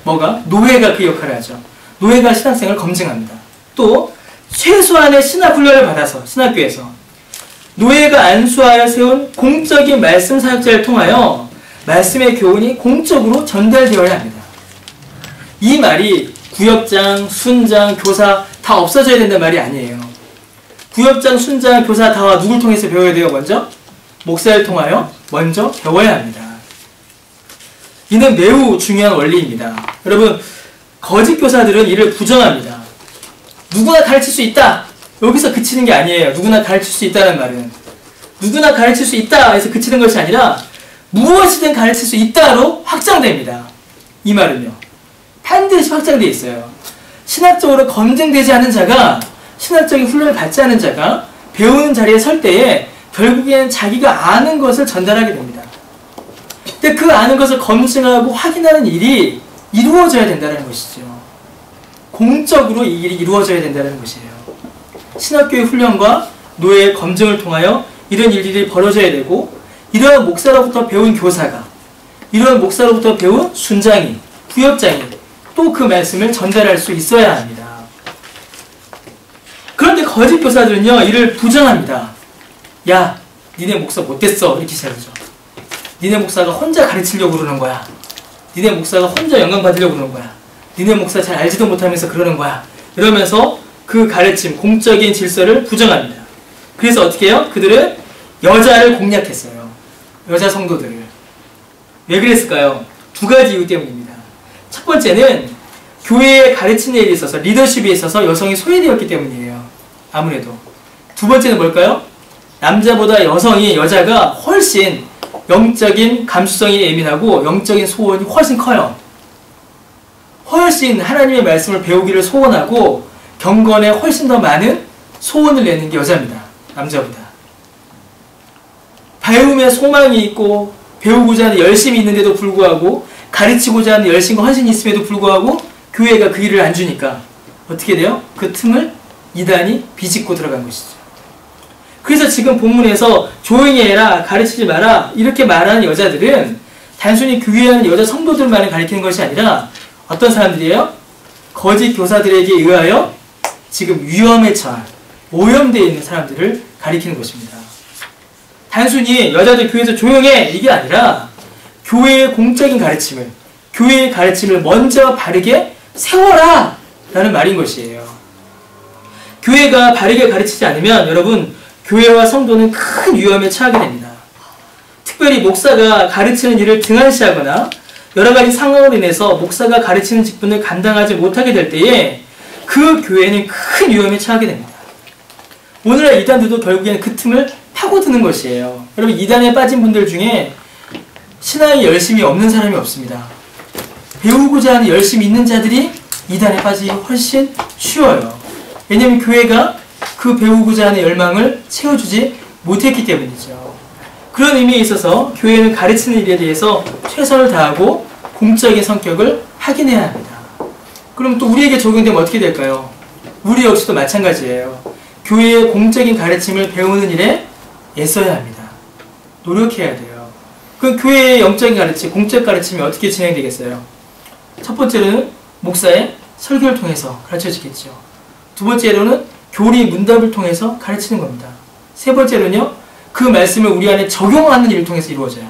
뭐가? 노예가 그 역할을 하죠. 노예가 신학생을 검증합니다. 또 최소한의 신학훈련을 받아서 신학교에서 노예가 안수하여 세운 공적인 말씀 사역자를 통하여 말씀의 교훈이 공적으로 전달되어야 합니다. 이 말이 구역장, 순장, 교사 다 없어져야 된다는 말이 아니에요. 구역장, 순장, 교사 다와 누굴 통해서 배워야 돼요? 먼저 목사를 통하여 먼저 배워야 합니다. 이는 매우 중요한 원리입니다. 여러분, 거짓 교사들은 이를 부정합니다. 누구나 가르칠 수 있다. 여기서 그치는 게 아니에요. 누구나 가르칠 수 있다는 말은. 누구나 가르칠 수 있다 해서 그치는 것이 아니라 무엇이든 가르칠 수 있다로 확장됩니다. 이 말은요. 반드시 확장되어 있어요. 신학적으로 검증되지 않은 자가, 신학적인 훈련을 받지 않은 자가 배우는 자리에 설 때에 결국에는 자기가 아는 것을 전달하게 됩니다. 근데 그 아는 것을 검증하고 확인하는 일이 이루어져야 된다는 것이죠. 공적으로 이 일이 이루어져야 된다는 것이에요. 신학교의 훈련과 노예의 검증을 통하여 이런 일들이 벌어져야 되고, 이러한 목사로부터 배운 교사가, 이러한 목사로부터 배운 순장이, 구역장이 또 그 말씀을 전달할 수 있어야 합니다. 그런데 거짓 교사들은요, 이를 부정합니다. 야, 니네 목사 못됐어. 이렇게 시작하죠. 니네 목사가 혼자 가르치려고 그러는 거야. 니네 목사가 혼자 영광 받으려고 그러는 거야. 니네 목사 잘 알지도 못하면서 그러는 거야. 이러면서 그 가르침, 공적인 질서를 부정합니다. 그래서 어떻게 해요? 그들은 여자를 공략했어요. 여자 성도들을. 왜 그랬을까요? 두 가지 이유 때문입니다. 첫 번째는 교회에 가르치는 일에 있어서, 리더십에 있어서 여성이 소외되었기 때문이에요. 아무래도. 두 번째는 뭘까요? 남자보다 여자가 훨씬 영적인 감수성이 예민하고 영적인 소원이 훨씬 커요. 훨씬 하나님의 말씀을 배우기를 소원하고 경건에 훨씬 더 많은 소원을 내는 게 여자입니다. 남자보다. 배움에 소망이 있고 배우고자 하는 열심이 있는데도 불구하고, 가르치고자 하는 열심과 헌신이 있음에도 불구하고 교회가 그 일을 안 주니까 어떻게 돼요? 그 틈을 이단이 비집고 들어간 것이죠. 그래서 지금 본문에서 조용히 해라, 가르치지 마라 이렇게 말하는 여자들은 단순히 교회에 하는 여자 성도들만을 가리키는 것이 아니라 어떤 사람들이에요? 거짓 교사들에게 의하여 지금 위험에 처한, 오염되어 있는 사람들을 가리키는 것입니다. 단순히 여자들 교회에서 조용해 이게 아니라 교회의 공적인 가르침을, 교회의 가르침을 먼저 바르게 세워라 라는 말인 것이에요. 교회가 바르게 가르치지 않으면 여러분, 교회와 성도는 큰 위험에 처하게 됩니다. 특별히 목사가 가르치는 일을 등한시하거나 여러가지 상황으로 인해서 목사가 가르치는 직분을 감당하지 못하게 될 때에 그 교회는 큰 위험에 처하게 됩니다. 오늘날 이단들도 결국에는 그 틈을 파고드는 것이에요. 여러분, 이단에 빠진 분들 중에 신앙이 열심이 없는 사람이 없습니다. 배우고자 하는 열심이 있는 자들이 이단에 빠지기 훨씬 쉬워요. 왜냐하면 교회가 그 배우고자 하는 열망을 채워주지 못했기 때문이죠. 그런 의미에 있어서 교회는 가르치는 일에 대해서 최선을 다하고 공적인 성격을 확인해야 합니다. 그럼 또 우리에게 적용되면 어떻게 될까요? 우리 역시도 마찬가지예요. 교회의 공적인 가르침을 배우는 일에 애써야 합니다. 노력해야 돼요. 그럼 교회의 영적인 가르침, 공적 가르침이 어떻게 진행되겠어요? 첫 번째로는 목사의 설교를 통해서 가르쳐지겠죠. 두 번째로는 교리 문답을 통해서 가르치는 겁니다. 세 번째로는요, 그 말씀을 우리 안에 적용하는 일을 통해서 이루어져요.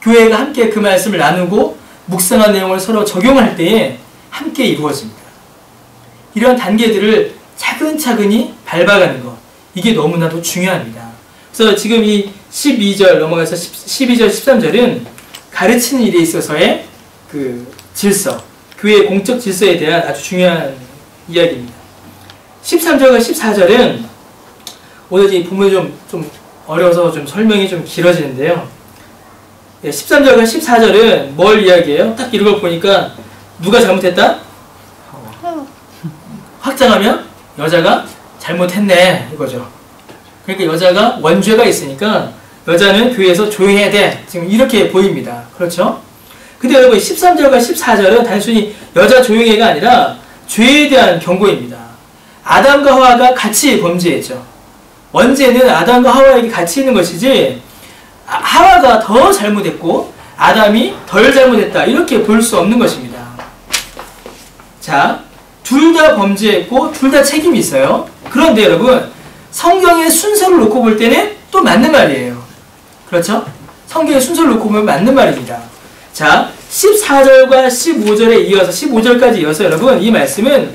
교회가 함께 그 말씀을 나누고 묵상한 내용을 서로 적용할 때에 함께 이루어집니다. 이러한 단계들을 차근차근히 밟아가는 것, 이게 너무나도 중요합니다. 그래서 지금 이 12절 넘어가서 12절, 13절은 가르치는 일에 있어서의 그 질서, 교회의 공적 질서에 대한 아주 중요한 이야기입니다. 13절과 14절은 오늘 이 부분이 좀 어려워서 좀 설명이 좀 길어지는데요. 13절과 14절은 뭘 이야기해요? 딱 이런 걸 보니까 누가 잘못했다? 확장하면 여자가 잘못했네 이거죠. 그러니까 여자가 원죄가 있으니까 여자는 교회에서 조용해야 돼. 지금 이렇게 보입니다. 그렇죠? 근데 여러분 13절과 14절은 단순히 여자 조용해가 아니라 죄에 대한 경고입니다. 아담과 하와가 같이 범죄했죠. 원죄는 아담과 하와에게 같이 있는 것이지 하와가 더 잘못했고 아담이 덜 잘못했다 이렇게 볼 수 없는 것입니다. 자, 둘 다 범죄했고 둘 다 책임이 있어요. 그런데 여러분 성경의 순서를 놓고 볼 때는 또 맞는 말이에요. 그렇죠? 성경의 순서를 놓고 보면 맞는 말입니다. 자, 14절과 15절에 이어서 15절까지 이어서 여러분 이 말씀은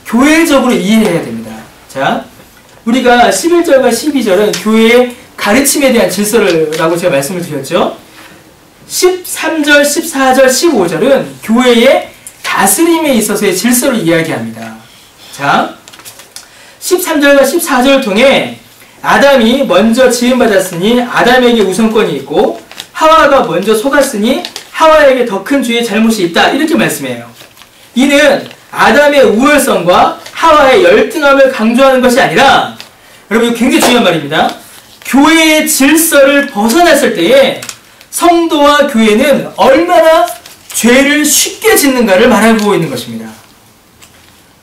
교회적으로 이해해야 됩니다. 자, 우리가 11절과 12절은 교회의 가르침에 대한 질서라고 제가 말씀을 드렸죠. 13절, 14절, 15절은 교회의 다스림에 있어서의 질서를 이야기합니다. 자, 13절과 14절을 통해 아담이 먼저 지음받았으니 아담에게 우선권이 있고 하와가 먼저 속았으니 하와에게 더 큰 죄의 잘못이 있다 이렇게 말씀해요. 이는 아담의 우월성과 하와의 열등함을 강조하는 것이 아니라 여러분 이거 굉장히 중요한 말입니다. 교회의 질서를 벗어났을 때에 성도와 교회는 얼마나 죄를 쉽게 짓는가를 말하고 있는 것입니다.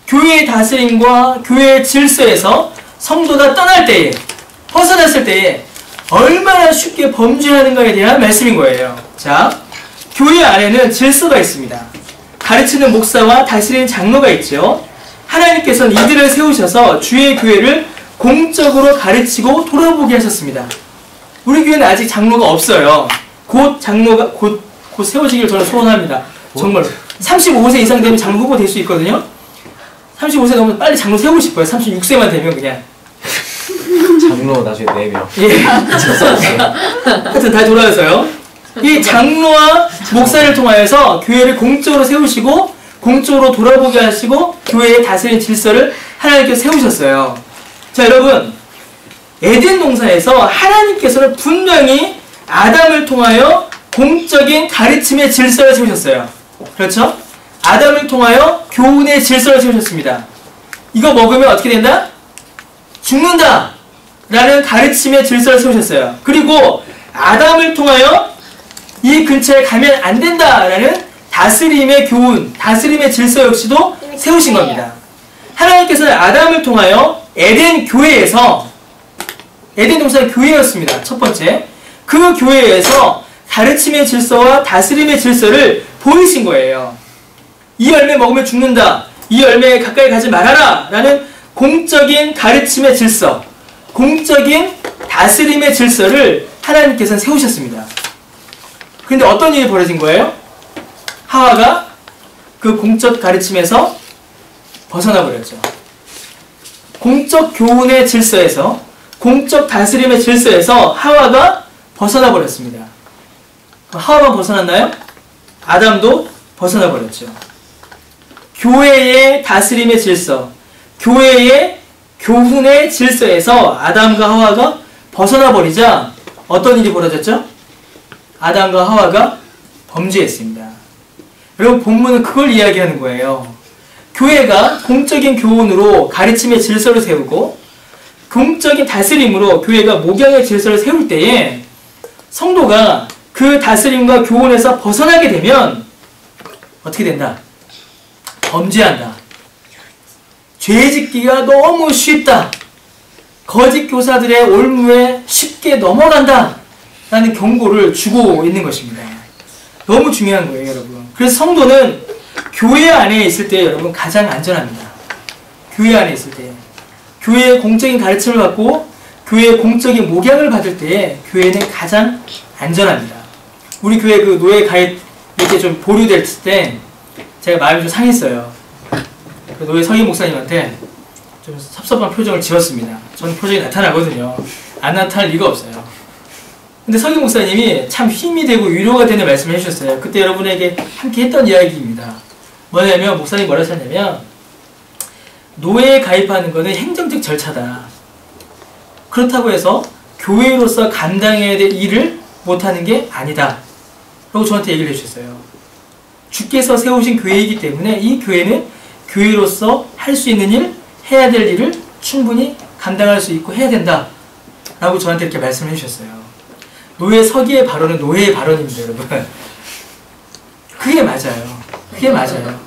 교회의 다스림과 교회의 질서에서 성도가 떠날 때에 벗어났을 때에 얼마나 쉽게 범죄하는가에 대한 말씀인 거예요. 자, 교회 안에는 질서가 있습니다. 가르치는 목사와 다스리는 장로가 있죠. 하나님께서는 이들을 세우셔서 주의 교회를 공적으로 가르치고 돌아보게 하셨습니다. 우리 교회는 아직 장로가 없어요. 곧 장로가 곧 세워지기를 저는 소원합니다. 정말로 35세 이상 되면 장로 후보 될 수 있거든요. 35세 넘으면 빨리 장로 세우고 싶어요. 36세만 되면 그냥 장로 나중에 4명. 예. 하여튼 다 돌아와서요. 이 장로와 목사를 통하여서 교회를 공적으로 세우시고 공적으로 돌아보게 하시고 교회의 다스리는 질서를 하나님께서 세우셨어요. 자, 여러분 에덴 동산에서 하나님께서는 분명히 아담을 통하여 공적인 가르침의 질서를 세우셨어요. 그렇죠? 아담을 통하여 교훈의 질서를 세우셨습니다. 이거 먹으면 어떻게 된다? 죽는다! 라는 가르침의 질서를 세우셨어요. 그리고 아담을 통하여 이 근처에 가면 안 된다! 라는 다스림의 교훈, 다스림의 질서 역시도 세우신 겁니다. 하나님께서는 아담을 통하여 에덴 교회에서, 에덴 동산 교회였습니다. 첫 번째. 그 교회에서 가르침의 질서와 다스림의 질서를 보이신 거예요. 이 열매 먹으면 죽는다. 이 열매에 가까이 가지 말아라. 라는 공적인 가르침의 질서, 공적인 다스림의 질서를 하나님께서는 세우셨습니다. 그런데 어떤 일이 벌어진 거예요? 하와가 그 공적 가르침에서 벗어나 버렸죠. 공적 교훈의 질서에서, 공적 다스림의 질서에서 하와가 벗어나 버렸습니다. 하와만 벗어났나요? 아담도 벗어나 버렸죠. 교회의 다스림의 질서, 교회의 교훈의 질서에서 아담과 하와가 벗어나 버리자 어떤 일이 벌어졌죠? 아담과 하와가 범죄했습니다. 여러분 본문은 그걸 이야기하는 거예요. 교회가 공적인 교훈으로 가르침의 질서를 세우고 공적인 다스림으로 교회가 목양의 질서를 세울 때에 성도가 그 다스림과 교훈에서 벗어나게 되면 어떻게 된다? 범죄한다. 죄짓기가 너무 쉽다. 거짓 교사들의 올무에 쉽게 넘어간다. 라는 경고를 주고 있는 것입니다. 너무 중요한 거예요, 여러분. 그래서 성도는 교회 안에 있을 때 여러분 가장 안전합니다. 교회 안에 있을 때. 교회의 공적인 가르침을 받고 교회의 공적인 목양을 받을 때에 교회는 가장 안전합니다. 우리 교회 그 노예 가입 이렇게 좀 보류될 때 제가 마음이 좀 상했어요. 그 노예 서희 목사님한테 좀 섭섭한 표정을 지었습니다. 저는 표정이 나타나거든요. 안 나타날 리가 없어요. 근데 서희 목사님이 참 힘이 되고 위로가 되는 말씀을 해주셨어요. 그때 여러분에게 함께 했던 이야기입니다. 뭐냐면 목사님이 뭐라 하셨냐면 노예에 가입하는 거는 행정적 절차다. 그렇다고 해서 교회로서 감당해야 될 일을 못하는 게 아니다 라고 저한테 얘기를 해주셨어요. 주께서 세우신 교회이기 때문에 이 교회는 교회로서 할 수 있는 일, 해야 될 일을 충분히 감당할 수 있고 해야 된다 라고 저한테 이렇게 말씀을 해주셨어요. 노예 서기의 발언은 노예의 발언입니다, 여러분. 그게 맞아요. 그게 맞아요.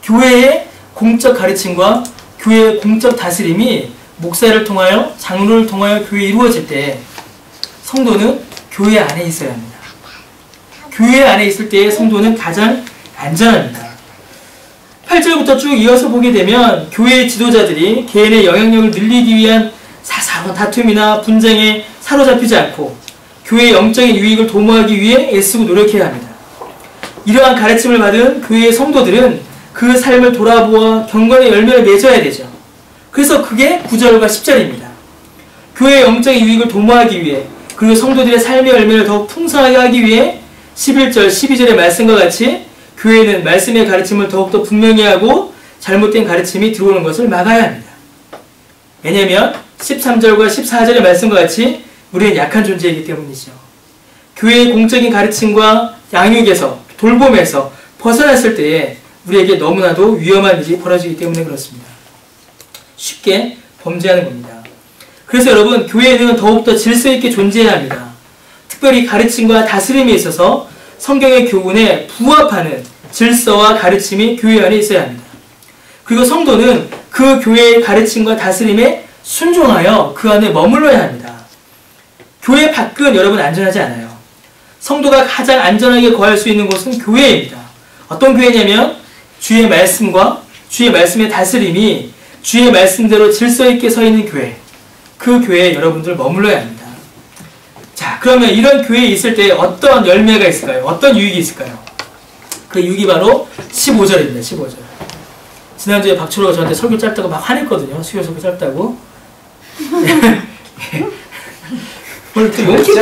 교회의 공적 가르침과 교회의 공적 다스림이 목사를 통하여, 장로를 통하여 교회에 이루어질 때 성도는 교회 안에 있어야 합니다. 교회 안에 있을 때 성도는 가장 안전합니다. 8절부터 쭉 이어서 보게 되면 교회의 지도자들이 개인의 영향력을 늘리기 위한 사사건 다툼이나 분쟁에 사로잡히지 않고 교회의 영적인 유익을 도모하기 위해 애쓰고 노력해야 합니다. 이러한 가르침을 받은 교회의 성도들은 그 삶을 돌아보아 경건의 열매를 맺어야 되죠. 그래서 그게 9절과 10절입니다. 교회의 영적인 유익을 도모하기 위해, 그리고 성도들의 삶의 열매를 더욱 풍성하게 하기 위해 11절, 12절의 말씀과 같이 교회는 말씀의 가르침을 더욱더 분명히 하고 잘못된 가르침이 들어오는 것을 막아야 합니다. 왜냐하면 13절과 14절의 말씀과 같이 우리는 약한 존재이기 때문이죠. 교회의 공적인 가르침과 양육에서, 돌봄에서 벗어났을 때에 우리에게 너무나도 위험한 일이 벌어지기 때문에 그렇습니다. 쉽게 범죄하는 겁니다. 그래서 여러분, 교회는 더욱더 질서 있게 존재해야 합니다. 특별히 가르침과 다스림에 있어서 성경의 교훈에 부합하는 질서와 가르침이 교회 안에 있어야 합니다. 그리고 성도는 그 교회의 가르침과 다스림에 순종하여 그 안에 머물러야 합니다. 교회 밖은 여러분 안전하지 않아요. 성도가 가장 안전하게 거할 수 있는 곳은 교회입니다. 어떤 교회냐면 주의 말씀과 주의 말씀의 다스림이 주의 말씀대로 질서 있게 서 있는 교회, 그 교회에 여러분들 머물러야 합니다. 자, 그러면 이런 교회에 있을 때 어떤 열매가 있을까요? 어떤 유익이 있을까요? 그 유익이 바로 15절입니다. 15절. 지난주에 박철호가 저한테 설교 짧다고 막 화냈거든요. 수요 설교 짧다고. 오늘 또 용기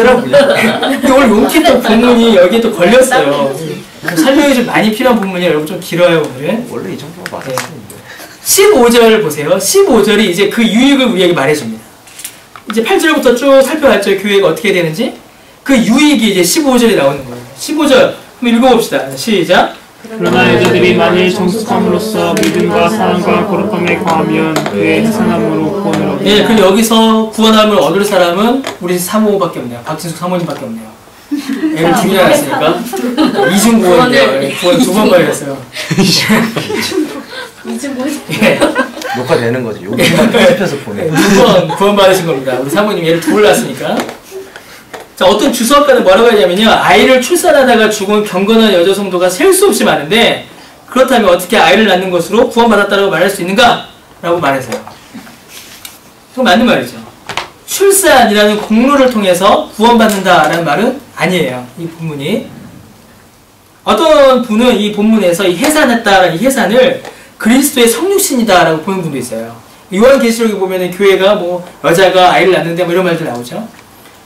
오늘 용기 또 본문이 여기에 또 걸렸어요. 설명이 좀 많이 필요한 본문이 여러분 좀 길어요 오늘은. 원래 이 정도가 맞았는데. 15절을 보세요. 15절이 이제 그 유익을 우리에게 말해줍니다. 이제 8절부터 쭉 살펴봤죠. 교회가 어떻게 되는지. 그 유익이 이제 15절에 나오는 거예요. 15절 한번 읽어봅시다. 시작. 그러나 여자들이 만일 정숙함으로써 믿음과 사랑과 거룩함에 거하면 그의 해산함으로 구원을 얻는다. 예, 그럼 여기서 구원함을 얻을 사람은 우리 사모밖에 없네요. 박진숙 사모님밖에 없네요. 애를 두 명 낳았으니까 이중 구원이에요. 구원 두 번 받았어요. 예. 녹화되는 거지. 여기만 편집해서 보내. 두 번 구원 받으신 겁니다. 우리 사모님 애를 둘 낳았으니까. 자, 어떤 주석가는 뭐라고 하냐면요, 아이를 출산하다가 죽은 경건한 여자 성도가 셀 수 없이 많은데 그렇다면 어떻게 아이를 낳는 것으로 구원받았다고 말할 수 있는가? 라고 말해서요. 그건 맞는 말이죠. 출산이라는 공로를 통해서 구원받는다라는 말은 아니에요. 이 본문이. 어떤 분은 이 본문에서 이 해산했다라는 이 해산을 그리스도의 성육신이다라고 보는 분도 있어요. 요한계시록에 보면은 교회가 뭐 여자가 아이를 낳는데 뭐 이런 말들 나오죠.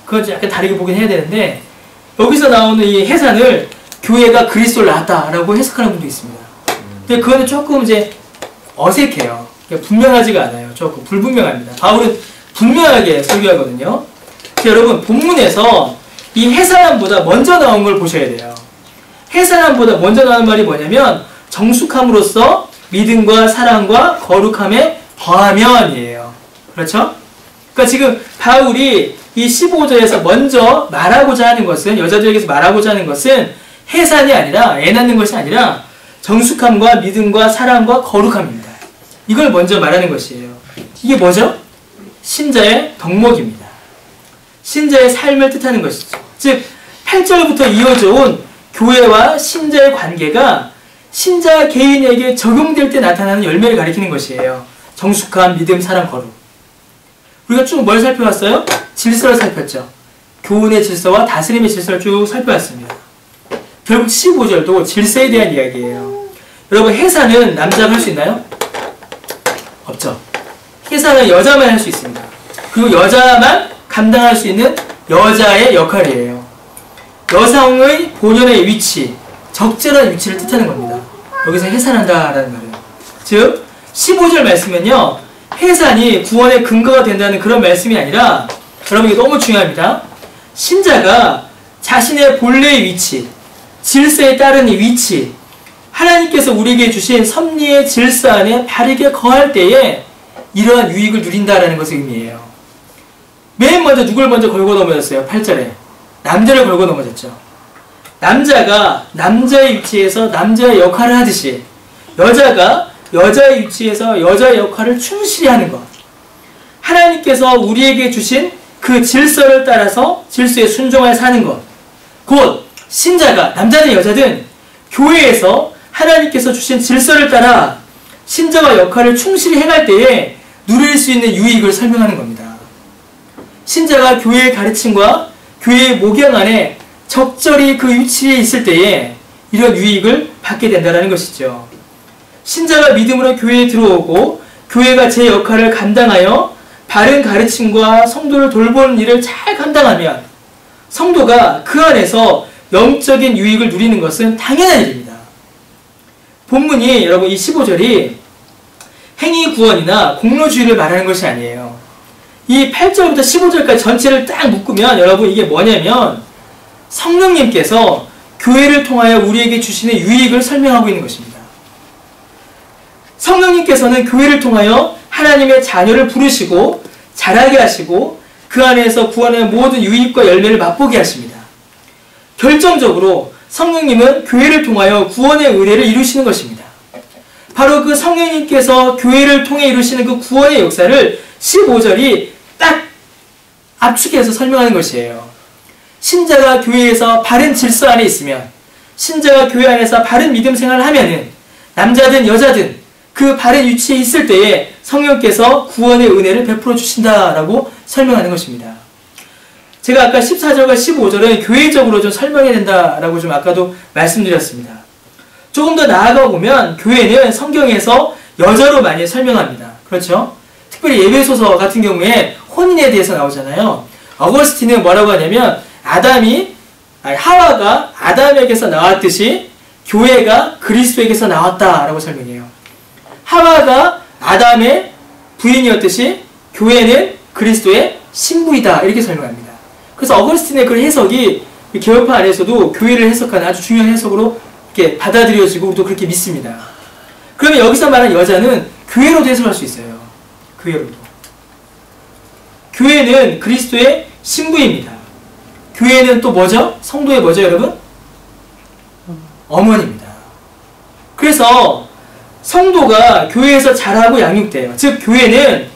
그건 약간 다르게 보긴 해야 되는데, 여기서 나오는 이 해산을 교회가 그리스도를 낳았다라고 해석하는 분도 있습니다. 근데 그거는 조금 이제 어색해요. 분명하지가 않아요. 조금 불분명합니다. 바울은 분명하게 설교하거든요. 여러분, 본문에서 이 해산함보다 먼저 나온 걸 보셔야 돼요. 해산함보다 먼저 나온 말이 뭐냐면 정숙함으로써 믿음과 사랑과 거룩함에 거하면이에요. 그렇죠? 그러니까 지금 바울이 이 15절에서 먼저 말하고자 하는 것은, 여자들에게서 말하고자 하는 것은 해산이 아니라, 애 낳는 것이 아니라 정숙함과 믿음과 사랑과 거룩함입니다. 이걸 먼저 말하는 것이에요. 이게 뭐죠? 신자의 덕목입니다. 신자의 삶을 뜻하는 것이죠. 즉 8절부터 이어져 온 교회와 신자의 관계가 신자 개인에게 적용될 때 나타나는 열매를 가리키는 것이에요. 정숙함, 믿음, 사랑, 거룩. 우리가 쭉 뭘 살펴봤어요? 질서를 살폈죠. 교훈의 질서와 다스림의 질서를 쭉 살펴봤습니다. 결국 15절도 질서에 대한 이야기예요. 여러분, 해산은 남자가 할 수 있나요? 없죠. 해산은 여자만 할 수 있습니다. 그리고 여자만 감당할 수 있는 여자의 역할이에요. 여성의 본연의 위치, 적절한 위치를 뜻하는 겁니다. 여기서 해산한다라는 말이에요. 즉 15절 말씀은요, 해산이 구원의 근거가 된다는 그런 말씀이 아니라, 여러분 이게 너무 중요합니다. 신자가 자신의 본래의 위치, 질서에 따른 이 위치, 하나님께서 우리에게 주신 섭리의 질서 안에 바르게 거할 때에 이러한 유익을 누린다라는 것을 의미해요. 맨 먼저 누굴 먼저 걸고 넘어졌어요? 8절에 남자를 걸고 넘어졌죠. 남자가 남자의 위치에서 남자의 역할을 하듯이 여자가 여자의 위치에서 여자의 역할을 충실히 하는 것, 하나님께서 우리에게 주신 그 질서를 따라서 질서에 순종하여 사는 것, 곧 신자가 남자든 여자든 교회에서 하나님께서 주신 질서를 따라 신자와 역할을 충실히 행할 때에 누릴 수 있는 유익을 설명하는 겁니다. 신자가 교회의 가르침과 교회의 목양 안에 적절히 그 위치에 있을 때에 이런 유익을 받게 된다는 것이죠. 신자가 믿음으로 교회에 들어오고 교회가 제 역할을 감당하여 바른 가르침과 성도를 돌보는 일을 잘 감당하면 성도가 그 안에서 영적인 유익을 누리는 것은 당연한 일입니다. 본문이 여러분 이 15절이 행위 구원이나 공로주의를 말하는 것이 아니에요. 이 8절부터 15절까지 전체를 딱 묶으면 여러분 이게 뭐냐면 성령님께서 교회를 통하여 우리에게 주시는 유익을 설명하고 있는 것입니다. 성령님께서는 교회를 통하여 하나님의 자녀를 부르시고 자라게 하시고 그 안에서 구원의 모든 유익과 열매를 맛보게 하십니다. 결정적으로 성령님은 교회를 통하여 구원의 은혜를 이루시는 것입니다. 바로 그 성령님께서 교회를 통해 이루시는 그 구원의 역사를 15절이 딱 압축해서 설명하는 것이에요. 신자가 교회에서 바른 질서 안에 있으면, 신자가 교회 안에서 바른 믿음 생활을 하면은 남자든 여자든 그 바른 위치에 있을 때에 성령께서 구원의 은혜를 베풀어 주신다라고 설명하는 것입니다. 제가 아까 14절과 15절은 교회적으로 좀 설명해야 된다라고 좀 아까도 말씀드렸습니다. 조금 더 나아가 보면 교회는 성경에서 여자로 많이 설명합니다. 그렇죠? 특별히 예배소서 같은 경우에 혼인에 대해서 나오잖아요. 어거스틴은 뭐라고 하냐면 하와가 아담에게서 나왔듯이 교회가 그리스도에게서 나왔다라고 설명해요. 하와가 아담의 부인이었듯이 교회는 그리스도의 신부이다 이렇게 설명합니다. 그래서 어거스틴의 그 해석이 개혁파 안에서도 교회를 해석하는 아주 중요한 해석으로 이렇게 받아들여지고 우리도 그렇게 믿습니다. 그러면 여기서 말하는 여자는 교회로도 해석할 수 있어요. 교회로도. 교회는 그리스도의 신부입니다. 교회는 또 뭐죠? 성도의 뭐죠, 여러분? 어머니입니다. 그래서 성도가 교회에서 자라고 양육돼요. 즉 교회는,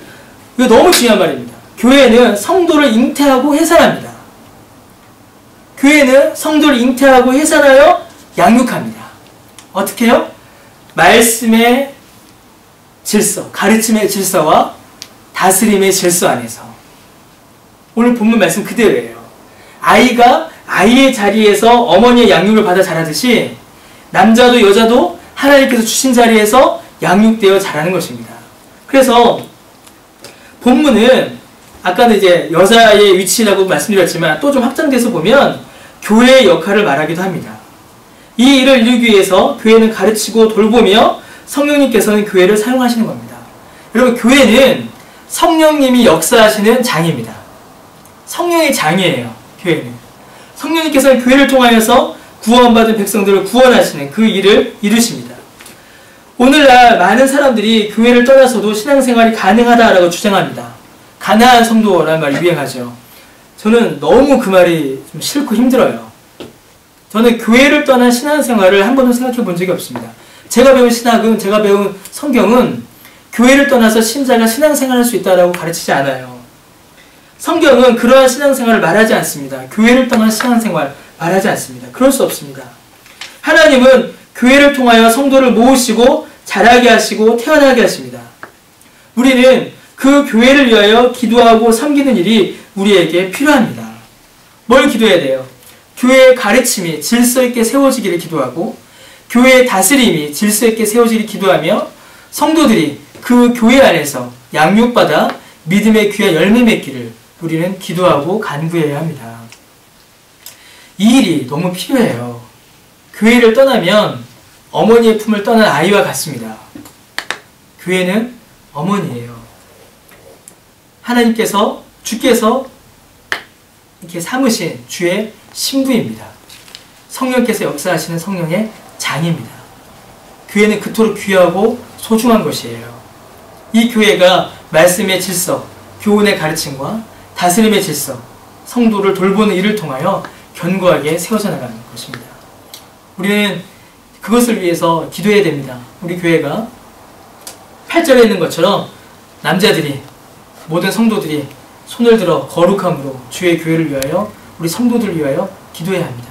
이거 너무 중요한 말입니다. 교회는 성도를 잉태하고 해산합니다. 교회는 성도를 잉태하고 해산하여 양육합니다. 어떻게 해요? 말씀의 질서, 가르침의 질서와 다스림의 질서 안에서. 오늘 본문 말씀 그대로예요. 아이가 아이의 자리에서 어머니의 양육을 받아 자라듯이 남자도 여자도 하나님께서 주신 자리에서 양육되어 자라는 것입니다. 그래서 본문은 아까는 이제 여자의 위치라고 말씀드렸지만 또 좀 확장돼서 보면 교회의 역할을 말하기도 합니다. 이 일을 이루기 위해서 교회는 가르치고 돌보며 성령님께서는 교회를 사용하시는 겁니다. 여러분 교회는 성령님이 역사하시는 장입니다. 성령의 장이에요. 교회는. 성령님께서는 교회를 통하여서 구원받은 백성들을 구원하시는 그 일을 이루십니다. 오늘날 많은 사람들이 교회를 떠나서도 신앙생활이 가능하다라고 주장합니다. 가난한 성도라는 말이 유행하죠. 저는 너무 그 말이 좀 싫고 힘들어요. 저는 교회를 떠난 신앙생활을 한 번도 생각해 본 적이 없습니다. 제가 배운 신학은, 제가 배운 성경은 교회를 떠나서 신자가 신앙생활을 할 수 있다라고 가르치지 않아요. 성경은 그러한 신앙생활을 말하지 않습니다. 교회를 떠난 신앙생활 말하지 않습니다. 그럴 수 없습니다. 하나님은 교회를 통하여 성도를 모으시고 자라게 하시고 태어나게 하십니다. 우리는 그 교회를 위하여 기도하고 섬기는 일이 우리에게 필요합니다. 뭘 기도해야 돼요? 교회의 가르침이 질서 있게 세워지기를 기도하고 교회의 다스림이 질서 있게 세워지기를 기도하며 성도들이 그 교회 안에서 양육받아 믿음의 귀한 열매 맺기를 우리는 기도하고 간구해야 합니다. 이 일이 너무 필요해요. 교회를 떠나면 어머니의 품을 떠난 아이와 같습니다. 교회는 어머니예요. 하나님께서 주께서 이렇게 삼으신 주의 신부입니다. 성령께서 역사하시는 성령의 장입니다. 교회는 그토록 귀하고 소중한 것이에요. 이 교회가 말씀의 질서, 교훈의 가르침과 다스림의 질서, 성도를 돌보는 일을 통하여 견고하게 세워져 나가는 것입니다. 우리는 그것을 위해서 기도해야 됩니다. 우리 교회가 8절에 있는 것처럼 남자들이, 모든 성도들이 손을 들어 거룩함으로 주의 교회를 위하여, 우리 성도들을 위하여 기도해야 합니다.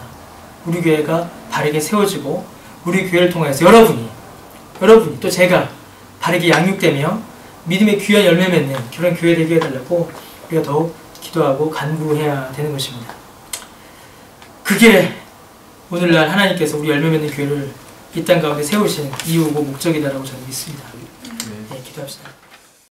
우리 교회가 바르게 세워지고 우리 교회를 통해서 여러분이 또 제가 바르게 양육되며 믿음의 귀한 열매 맺는 그런 교회 되게 해달라고 우리가 더욱 기도하고 간구해야 되는 것입니다. 그게 오늘날 하나님께서 우리 열매 맺는 교회를 이 땅 가운데 세우신 이유고 목적이다라고 저는 믿습니다. 네, 기도합시다.